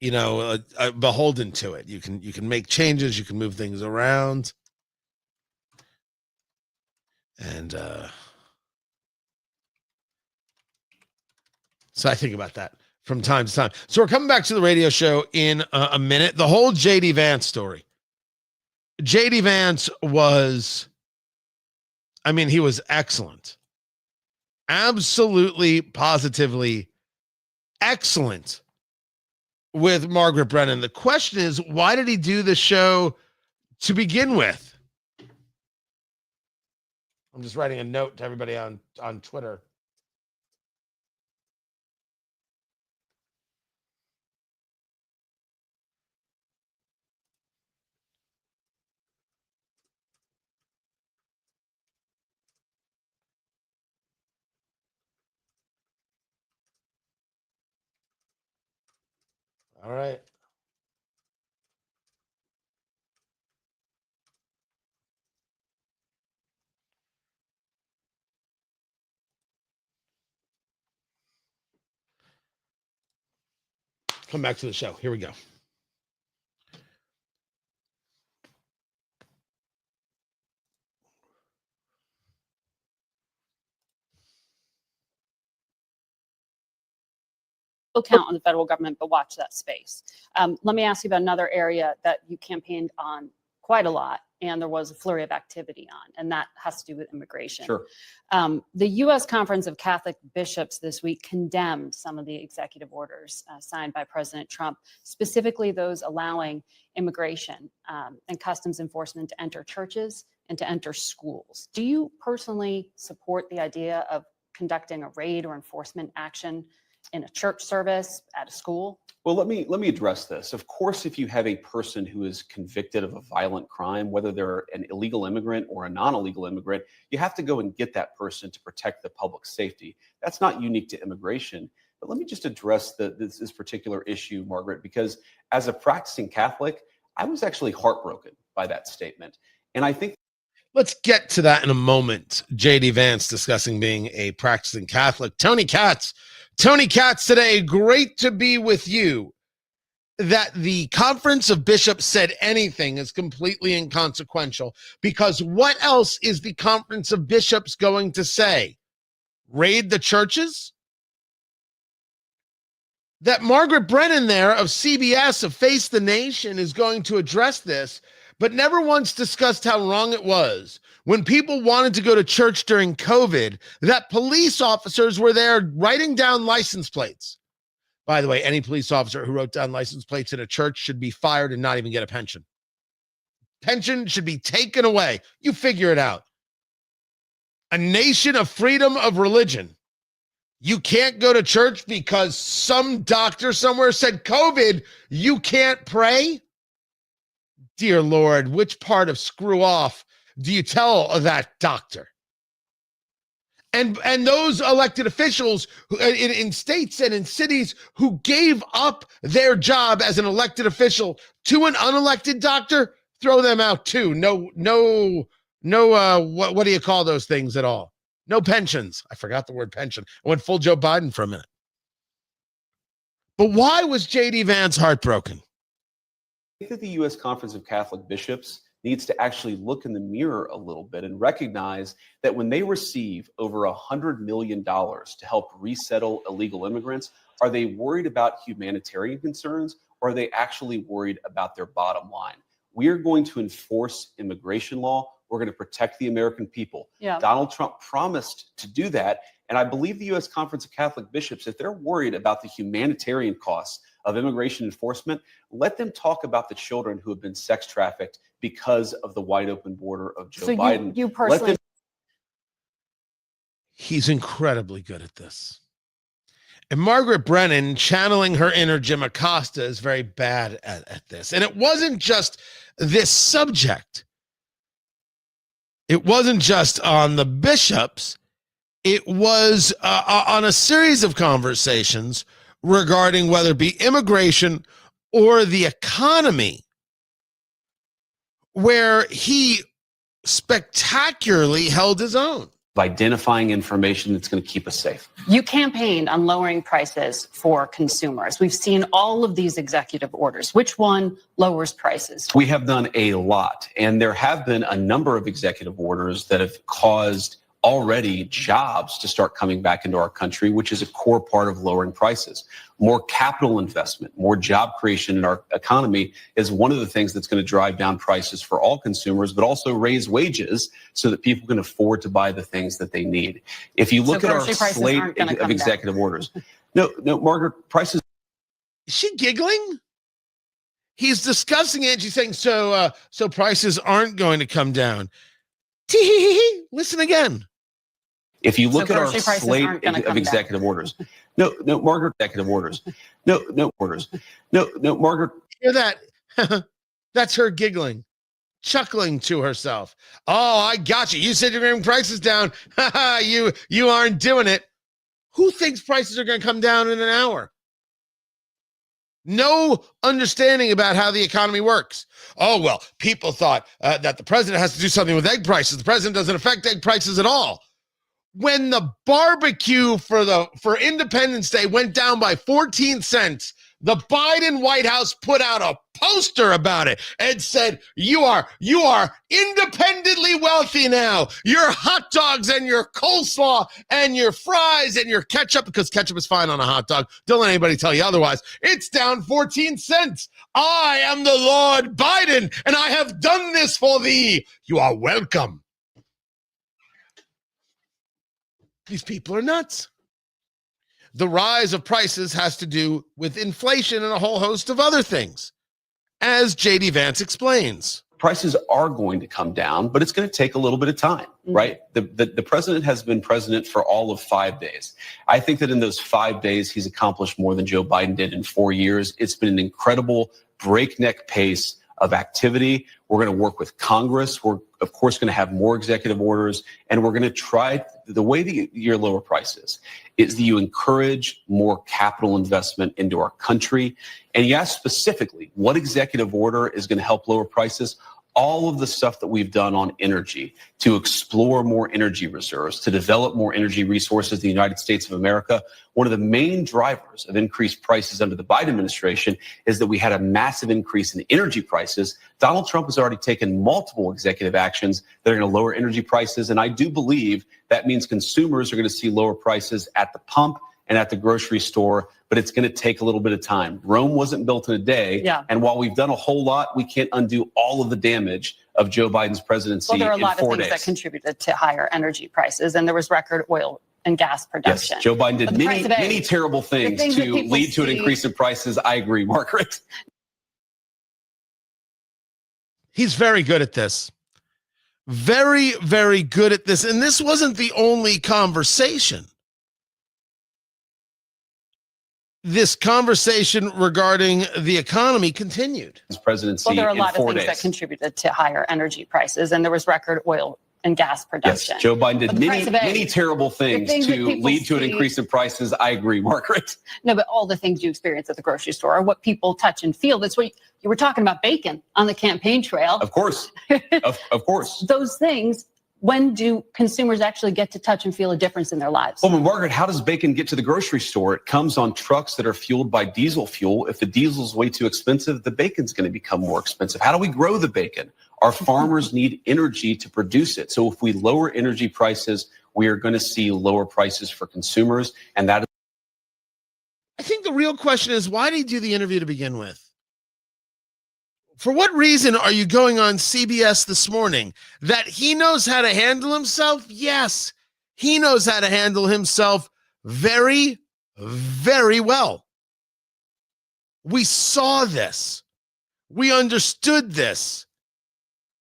beholden to it. You can make changes. You can move things around, and so I think about that from time to time. So we're coming back to the radio show in a minute. The whole JD Vance story. JD Vance was, he was excellent. Absolutely, positively excellent with Margaret Brennan. The question is, why did he do the show to begin with? I'm just writing a note to everybody on Twitter. All right. Come back to the show. Here we go.
Count on the federal government, but watch that space. Let me ask you about another area that you campaigned on quite a lot, and there was a flurry of activity on, and that has to do with immigration.
Sure.
The U.S. Conference of Catholic Bishops this week condemned some of the executive orders signed by President Trump, specifically those allowing immigration and customs enforcement to enter churches and to enter schools. Do you personally support the idea of conducting a raid or enforcement action in a church service, at a school?
Well, let me address this. Of course, if you have a person who is convicted of a violent crime, whether they're an illegal immigrant or a non-illegal immigrant, you have to go and get that person to protect the public safety. That's not unique to immigration. But let me just address this particular issue, Margaret, because as a practicing Catholic, I was actually heartbroken by that statement. And I think
let's get to that in a moment. JD Vance discussing being a practicing Catholic. Tony Katz today, great to be with you. That the Conference of Bishops said anything is completely inconsequential, because what else is the Conference of Bishops going to say? Raid the churches? That Margaret Brennan there of CBS, of Face the Nation, is going to address this, but never once discussed how wrong it was when people wanted to go to church during COVID, that police officers were there writing down license plates. By the way, any police officer who wrote down license plates in a church should be fired and not even get a pension. Pension should be taken away. You figure it out. A nation of freedom of religion. You can't go to church because some doctor somewhere said, COVID, you can't pray? Dear Lord, which part of screw off do you tell that doctor? And those elected officials in states and in cities who gave up their job as an elected official to an unelected doctor, throw them out too. No, what do you call those things at all? No pensions. I forgot the word pension. I went full Joe Biden for a minute. But why was JD Vance heartbroken?
I think that the U.S. Conference of Catholic Bishops needs to actually look in the mirror a little bit and recognize that when they receive over $100 million to help resettle illegal immigrants, are they worried about humanitarian concerns, or are they actually worried about their bottom line? We are going to enforce immigration law. We're going to protect the American people.
Yeah.
Donald Trump promised to do that. And I believe the U.S. Conference of Catholic Bishops, if they're worried about the humanitarian costs of immigration enforcement, let them talk about the children who have been sex trafficked because of the wide open border of Joe Biden.
You personally.
He's incredibly good at this. And Margaret Brennan, channeling her inner Jim Acosta, is very bad at this. And it wasn't just this subject. It wasn't just on the bishops. It was on a series of conversations regarding whether it be immigration or the economy, where he spectacularly held his own.
Identifying information that's going to keep us safe.
You campaigned on lowering prices for consumers. We've seen all of these executive orders. Which one lowers prices?
We have done a lot, and there have been a number of executive orders that have caused already jobs to start coming back into our country, which is a core part of lowering prices. More capital investment, more job creation in our economy is one of the things that's going to drive down prices for all consumers, but also raise wages so that people can afford to buy the things that they need. If you look at our slate of executive orders, no, Margaret, prices.
Is she giggling? He's discussing it. And she's saying, so prices aren't going to come down. Listen again.
If you look at our slate of executive orders, no, Margaret, executive orders, no, Margaret.
Hear that? That's her giggling, chuckling to herself. Oh, I got you. You said you're going to bring prices down. You aren't doing it. Who thinks prices are going to come down in an hour? No understanding about how the economy works. Oh, well, people thought that the president has to do something with egg prices. The president doesn't affect egg prices at all. When the barbecue for Independence Day went down by 14 cents, the Biden White House put out a poster about it and said, you are independently wealthy now. Your hot dogs and your coleslaw and your fries and your ketchup, because ketchup is fine on a hot dog. Don't let anybody tell you otherwise. It's down 14 cents. I am the Lord Biden, and I have done this for thee. You are welcome. These people are nuts. The rise of prices has to do with inflation and a whole host of other things, as J.D. Vance explains.
Prices are going to come down, but it's going to take a little bit of time, right? The president has been president for all of 5 days. I think that in those 5 days, he's accomplished more than Joe Biden did in 4 years. It's been an incredible breakneck pace of activity. We're going to work with Congress. We're, of course, going to have more executive orders, and we're going to try. The way that you lower prices is that you encourage more capital investment into our country. And you ask specifically, what executive order is going to help lower prices? All of the stuff that we've done on energy, to explore more energy reserves, to develop more energy resources in the United States of America. One of the main drivers of increased prices under the Biden administration is that we had a massive increase in energy prices. Donald Trump has already taken multiple executive actions that are going to lower energy prices. And I do believe that means consumers are going to see lower prices at the pump and at the grocery store, but it's going to take a little bit of time. Rome wasn't built in a day.
Yeah.
And while we've done a whole lot, we can't undo all of the damage of Joe Biden's presidency in 4 days.
Well, there are a lot of things that contributed to higher energy prices, and there was record oil and gas production.
Yes, Joe Biden did many terrible things to lead to an increase in prices. I agree, Margaret.
He's very good at this. Very, very good at this. And this wasn't the only conversation. This conversation regarding the economy continued.
His presidency
well, there are a lot
in 4
of things
days.
that contributed to higher energy prices, and there was record oil and gas production.
Yes, Joe Biden did many terrible things to lead to an increase in prices. I agree, Margaret.
No, but all the things you experience at the grocery store are what people touch and feel. That's what you were talking about, bacon on the campaign trail.
Of course, of course.
Those things. When do consumers actually get to touch and feel a difference in their lives?
Well, Margaret, how does bacon get to the grocery store? It comes on trucks that are fueled by diesel fuel. If the diesel is way too expensive, the bacon's going to become more expensive. How do we grow the bacon? Our farmers need energy to produce it. So if we lower energy prices, we are going to see lower prices for consumers. And that is.
I think the real question is, why did he do the interview to begin with? For what reason are you going on CBS this morning? That he knows how to handle himself? Yes, he knows how to handle himself very, very well. We saw this. We understood this.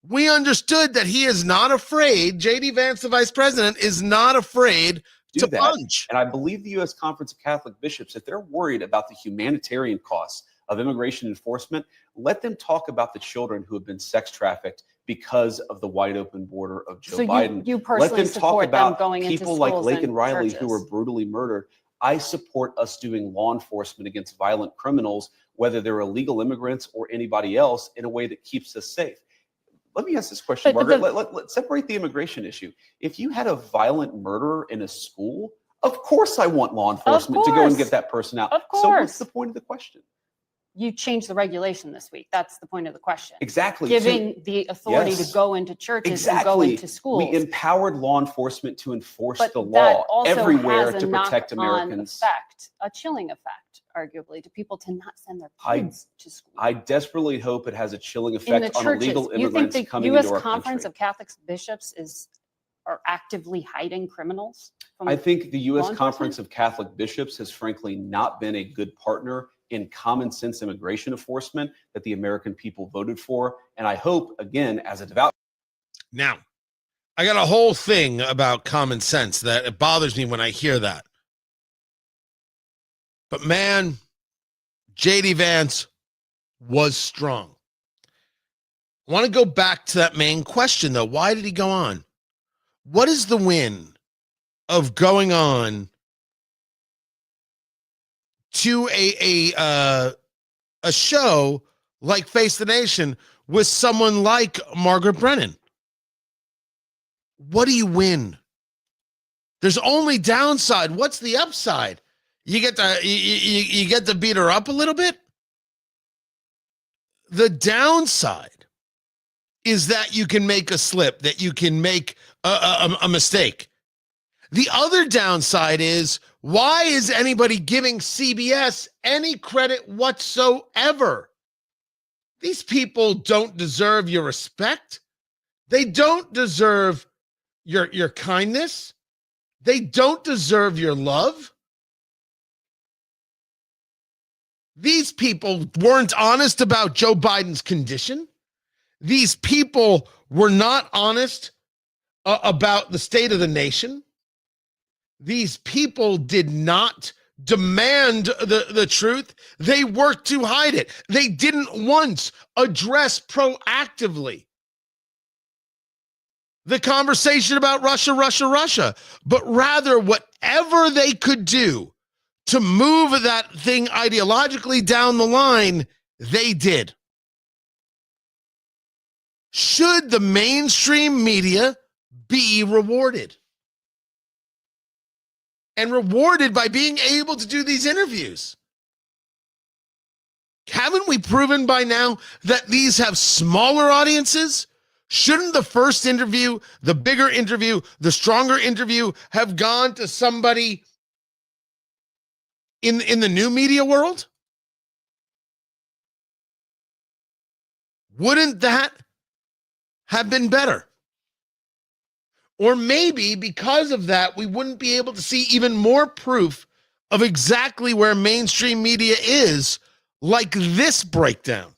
We understood that he is not afraid. J.D. Vance, the vice president, is not afraid to punch.
And I believe the U.S. Conference of Catholic Bishops, if they're worried about the humanitarian costs of immigration enforcement, let them talk about the children who have been sex trafficked because of the wide open border of Joe Biden.
You personally
let them talk
support
about
them going into
people like
schools
Laken
and
Riley
churches.
who were brutally murdered. I support us doing law enforcement against violent criminals, whether they're illegal immigrants or anybody else, in a way that keeps us safe. Let me ask this question, Margaret. Let's separate the immigration issue. If you had a violent murderer in a school, of course I want law enforcement to go and get that person out.
Of course.
So what's the point of the question?
You changed the regulation this week. That's the point of the question.
Exactly.
Giving the authority to go into churches and go into schools.
We empowered law enforcement to enforce
But
the
that
law
also
everywhere
has
to protect
knock-on
Americans.
Effect, a chilling effect, arguably, to people to not send their kids to school.
I desperately hope it has a chilling
In the
effect on
churches,
illegal
you think
immigrants
the
coming
U.S.
into our
Conference
country.
of Catholic Bishops are actively hiding criminals?
I think the U.S.
law
Conference of Catholic Bishops has frankly not been a good partner in common sense immigration enforcement that the American people voted for. And I hope, again, as a devout.
Now, I got a whole thing about common sense that it bothers me when I hear that. But man, J.D. Vance was strong. I want to go back to that main question, though. Why did he go on? What is the win of going on to a show like Face the Nation with someone like Margaret Brennan? What do you win? There's only downside. What's the upside? You get to beat her up a little bit. The downside is that you can make a slip, that you can make a mistake. The other downside is, why is anybody giving CBS any credit whatsoever? These people don't deserve your respect. They don't deserve your kindness. They don't deserve your love. These people weren't honest about Joe Biden's condition. These people were not honest about the state of the nation. These people did not demand the truth. They worked to hide it. They didn't once address proactively the conversation about Russia, but rather whatever they could do to move that thing ideologically down the line, they did. Should the mainstream media be rewarded? And rewarded by being able to do these interviews? Haven't we proven by now that these have smaller audiences? Shouldn't the first interview, the bigger interview, the stronger interview have gone to somebody in the new media world? Wouldn't that have been better? Or maybe because of that, we wouldn't be able to see even more proof of exactly where mainstream media is, like this breakdown.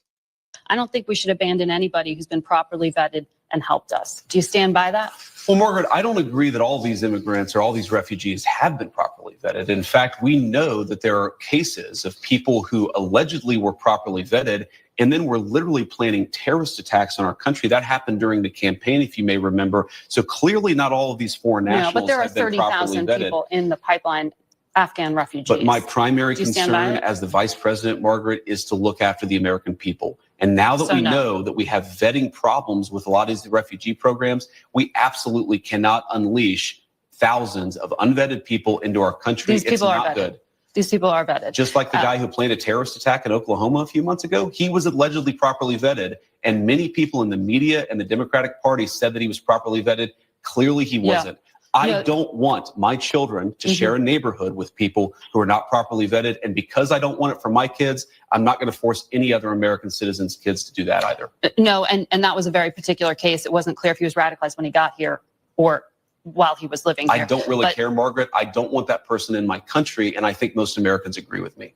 I don't think we should abandon anybody who's been properly vetted and helped us. Do you stand by that?
Well, Margaret, I don't agree that all these immigrants or all these refugees have been properly vetted. In fact, we know that there are cases of people who allegedly were properly vetted and then were literally planning terrorist attacks on our country. That happened during the campaign, if you may remember. So clearly not all of these foreign nationals
No, but there are
have been properly
30,000
vetted.
people in the pipeline, Afghan refugees.
But my primary
Do you stand by
concern
it?
as the vice president, Margaret, is to look after the American people. And now that
So
we
no.
know that we have vetting problems with a lot of these refugee programs, we absolutely cannot unleash thousands of unvetted people into our country.
These people
it's
are
not
vetted.
good.
These people are vetted.
Just like the guy who planned a terrorist attack in Oklahoma a few months ago, he was allegedly properly vetted. And many people in the media and the Democratic Party said that he was properly vetted. Clearly, he wasn't. I don't want my children to share a neighborhood with people who are not properly vetted. And because I don't want it for my kids, I'm not going to force any other American citizens' kids to do that either.
No, and that was a very particular case. It wasn't clear if he was radicalized when he got here or while he was living here.
I don't really care, Margaret. I don't want that person in my country, and I think most Americans agree with me.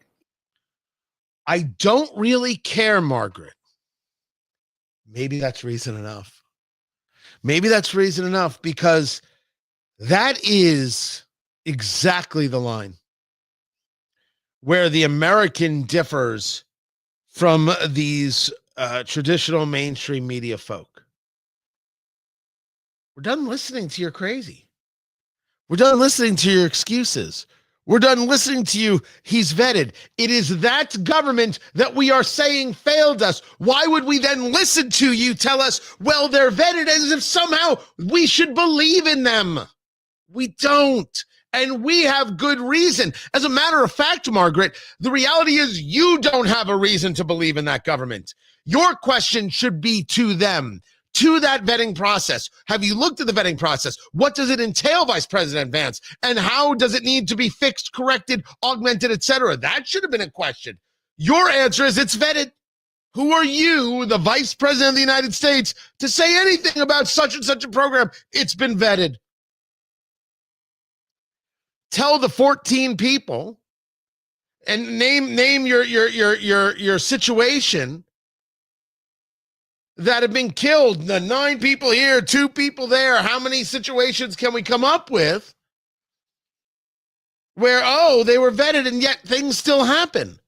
I don't really care, Margaret. Maybe that's reason enough. Maybe that's reason enough, because that is exactly the line where the American differs from these traditional mainstream media folk. We're done listening to your crazy. We're done listening to your excuses. We're done listening to you. He's vetted. It is that government that we are saying failed us. Why would we then listen to you tell us, well, they're vetted, as if somehow we should believe in them? We don't. And we have good reason. As a matter of fact, Margaret, the reality is you don't have a reason to believe in that government. Your question should be to them, to that vetting process. Have you looked at the vetting process? What does it entail, Vice President Vance? And how does it need to be fixed, corrected, augmented, etc.? That should have been a question. Your answer is it's vetted. Who are you, the Vice President of the United States, to say anything about such and such a program? It's been vetted. Tell the 14 people and name your situation that have been killed. The 9 people here, 2 people there. How many situations can we come up with where, they were vetted and yet things still happen?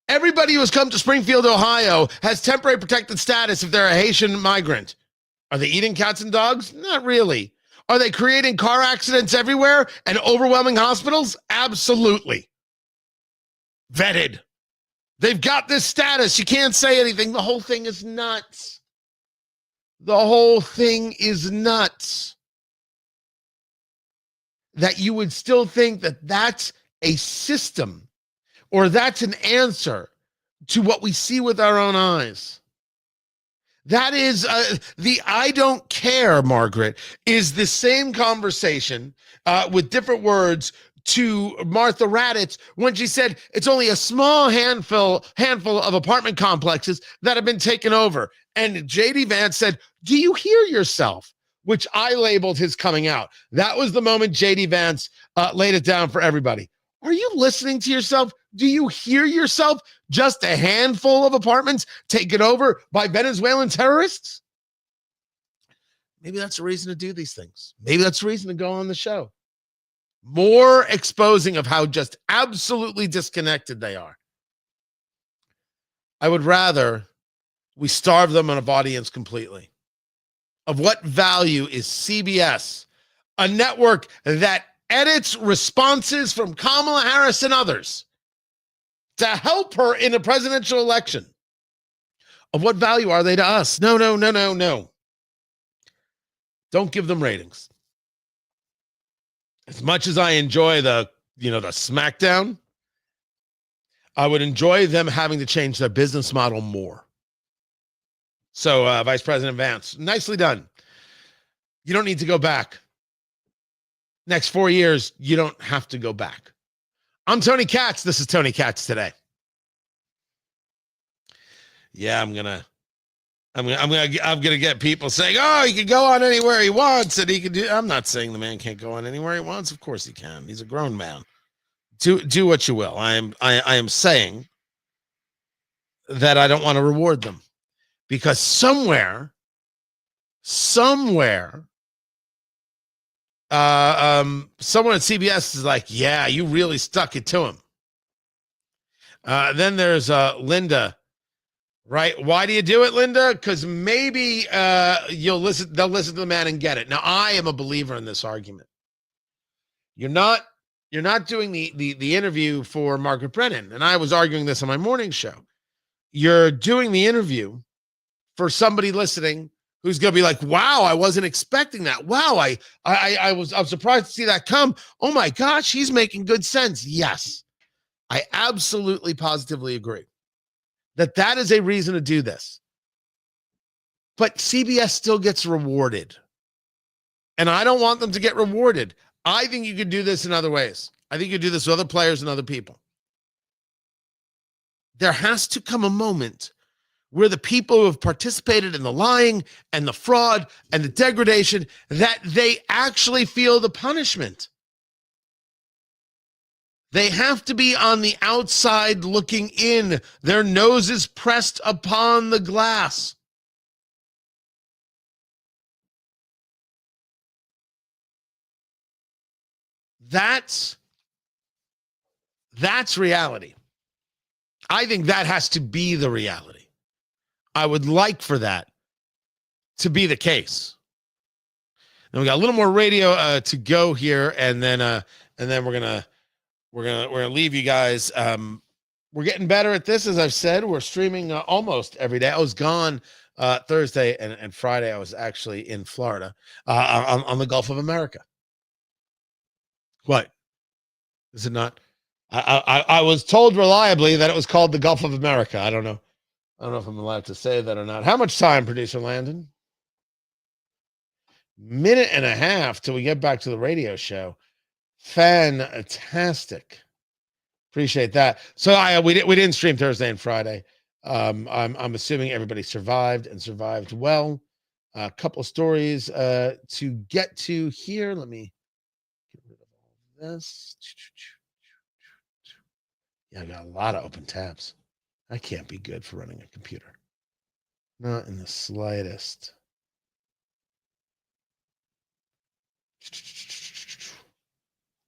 Everybody who has come to Springfield, Ohio has temporary protected status if they're a Haitian migrant. Are they eating cats and dogs? Not really. Are they creating car accidents everywhere and overwhelming hospitals? Absolutely. Vetted. They've got this status. You can't say anything. The whole thing is nuts. The whole thing is nuts. That you would still think that that's a system or that's an answer to what we see with our own eyes. That is the I don't care, Margaret, is the same conversation with different words to Martha Raddatz when she said it's only a small handful of apartment complexes that have been taken over. And J.D. Vance said, do you hear yourself? Which I labeled his coming out. That was the moment J.D. Vance laid it down for everybody. Are you listening to yourself? Do you hear yourself? Just a handful of apartments taken over by Venezuelan terrorists? Maybe that's a reason to do these things. Maybe that's a reason to go on the show. More exposing of how just absolutely disconnected they are. I would rather we starve them of audience completely. Of what value is CBS, a network that edits responses from Kamala Harris and others to help her in a presidential election? Of what value are they to us? No. Don't give them ratings. As much as I enjoy the SmackDown, I would enjoy them having to change their business model more. So, Vice President Vance, nicely done. You don't need to go back. Next 4 years, you don't have to go back. I'm Tony Katz. This is Tony Katz Today. Yeah, I'm gonna get people saying, "Oh, he can go on anywhere he wants, and he can do." I'm not saying the man can't go on anywhere he wants. Of course he can. He's a grown man. Do what you will. I am saying that I don't want to reward them because somewhere, someone at CBS is like, "Yeah, you really stuck it to him." Then there's Linda. Right? Why do you do it, Linda? Because maybe they'll listen to the man and get it. Now, I am a believer in this argument. You're not doing the interview for Margaret Brennan, and I was arguing this on my morning show. You're doing the interview for somebody listening who's going to be like, wow, I wasn't expecting that. Wow, I'm surprised to see that come. Oh my gosh, he's making good sense. Yes, I absolutely positively agree that is a reason to do this. But CBS still gets rewarded. And I don't want them to get rewarded. I think you could do this in other ways. I think you could do this with other players and other people. There has to come a moment where the people who have participated in the lying and the fraud and the degradation, that they actually feel the punishment. They have to be on the outside looking in, their noses pressed upon the glass. That's reality. I think that has to be the reality. I would like for that to be the case. Now we got a little more radio to go here, and then we're gonna leave you guys. We're getting better at this, as I've said. We're streaming almost every day. I was gone Thursday and Friday. I was actually in Florida on the Gulf of America. What? Is it not? I was told reliably that it was called the Gulf of America. I don't know if I'm allowed to say that or not. How much time, producer Landon? Minute and a half till we get back to the radio show. Fantastic. Appreciate that. So we didn't stream Thursday and Friday. I'm assuming everybody survived and survived well. A couple of stories to get to here. Let me get rid of all this. Yeah, I got a lot of open tabs. I can't be good for running a computer. Not in the slightest.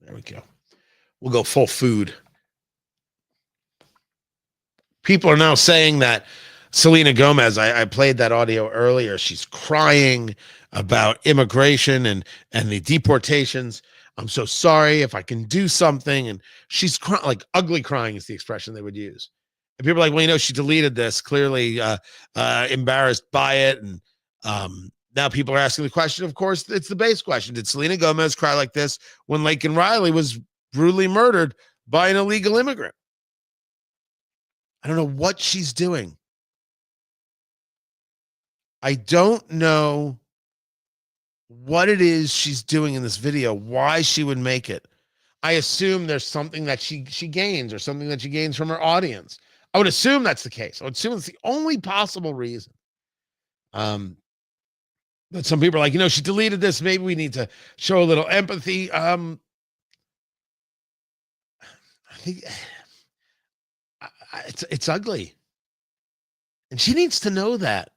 There we go. We'll go full food. People are now saying that Selena Gomez, I played that audio earlier. She's crying about immigration and the deportations. I'm so sorry if I can do something. And she's crying, like ugly crying is the expression they would use. And people are like, well, she deleted this, clearly embarrassed by it. And now people are asking the question, of course, it's the base question. Did Selena Gomez cry like this when Laken Riley was brutally murdered by an illegal immigrant? I don't know what she's doing. I don't know what it is she's doing in this video, why she would make it. I assume there's something that she gains or something that she gains from her audience. I would assume that's the case. I would assume it's the only possible reason. But some people are like, she deleted this. Maybe we need to show a little empathy. I think it's ugly. And she needs to know that.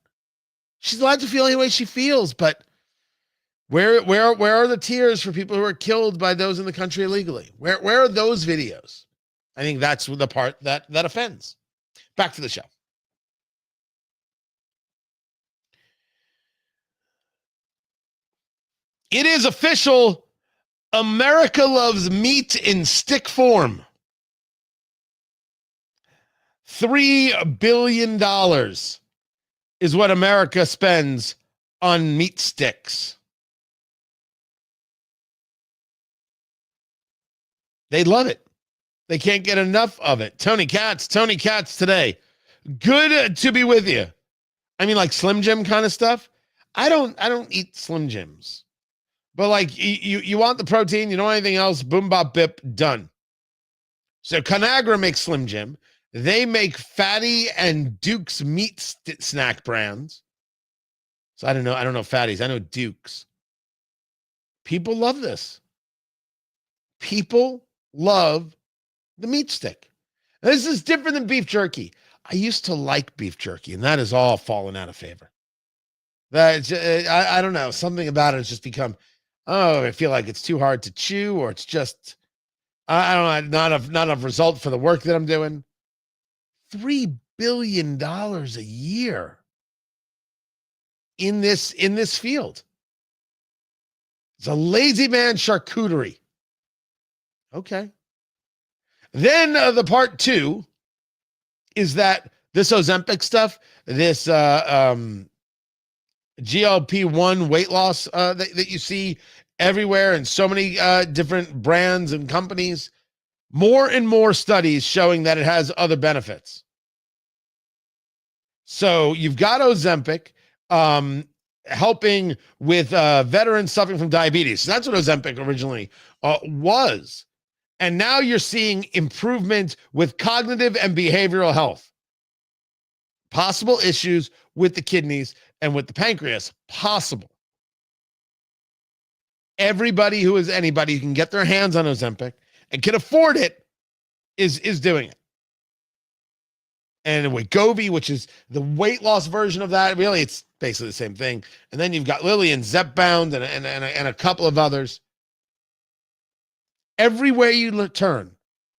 She's allowed to feel any way she feels, but where are the tears for people who are killed by those in the country illegally? Where are those videos? I think that's the part that offends. Back to the show. It is official. America loves meat in stick form. $3 billion is what America spends on meat sticks. They love it. They can't get enough of it. Tony Katz today. Good to be with you. I mean, like Slim Jim kind of stuff. I don't eat Slim Jims. But like you want the protein, you don't want anything else, boom, bop, bip, done. So Conagra makes Slim Jim. They make Fatty and Duke's meat snack brands. So I don't know Fatties. I know Duke's. People love this. People love the meat stick. Now, this is different than beef jerky. I used to like beef jerky, and that has all fallen out of favor. I don't know. Something about it has just become, I feel like it's too hard to chew, or it's just, I don't know, not a result for the work that I'm doing. $3 billion a year in this field. It's a lazy man charcuterie. Okay. Then the part two is that this Ozempic stuff, this GLP-1 weight loss that you see everywhere and so many different brands and companies. More and more studies showing that it has other benefits. So you've got Ozempic helping with veterans suffering from diabetes. So that's what Ozempic originally was. And now you're seeing improvement with cognitive and behavioral health. Possible issues with the kidneys and with the pancreas. Possible. Everybody who is anybody who can get their hands on Ozempic and can afford it is doing it. And Wegovy, which is the weight loss version of that, really, it's basically the same thing. And then you've got Lilly and Zepbound and a couple of others. Everywhere you turn,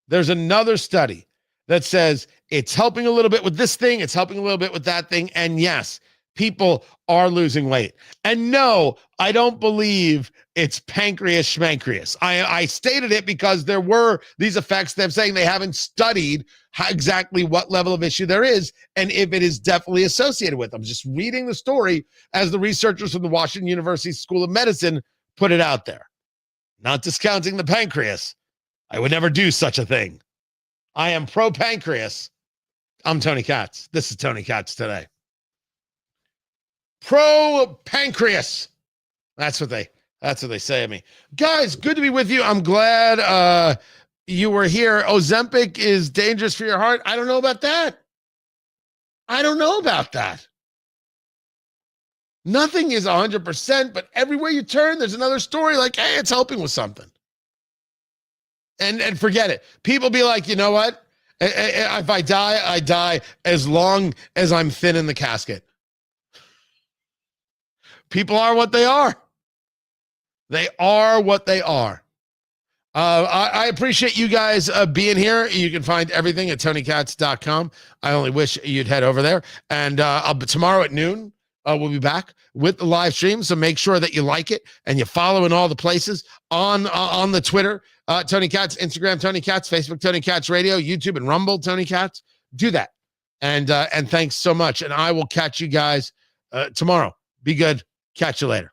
there's another study that says it's helping a little bit with this thing, it's helping a little bit with that thing. And yes, people are losing weight. And no, I don't believe it's pancreas schmancreas. I stated it because there were these effects. They're saying they haven't studied exactly what level of issue there is and if it is definitely associated with. I'm just reading the story as the researchers from the Washington University School of Medicine put it out there. Not discounting the pancreas. I would never do such a thing. I am pro-pancreas. I'm Tony Katz. This is Tony Katz Today. Pro-pancreas. That's what they say of me. Guys, good to be with you. I'm glad you were here. Ozempic is dangerous for your heart. I don't know about that. Nothing is 100%, but everywhere you turn, there's another story like, hey, it's helping with something. And forget it. People be like, you know what? If I die, I die as long as I'm thin in the casket. People are what they are. They are what they are. I appreciate you guys being here. You can find everything at TonyKatz.com. I only wish you'd head over there. And tomorrow at noon, we'll be back with the live stream. So make sure that you like it and you follow in all the places on the Twitter, Tony Katz, Instagram, Tony Katz, Facebook, Tony Katz Radio, YouTube, and Rumble, Tony Katz. Do that. And thanks so much. And I will catch you guys tomorrow. Be good. Catch you later.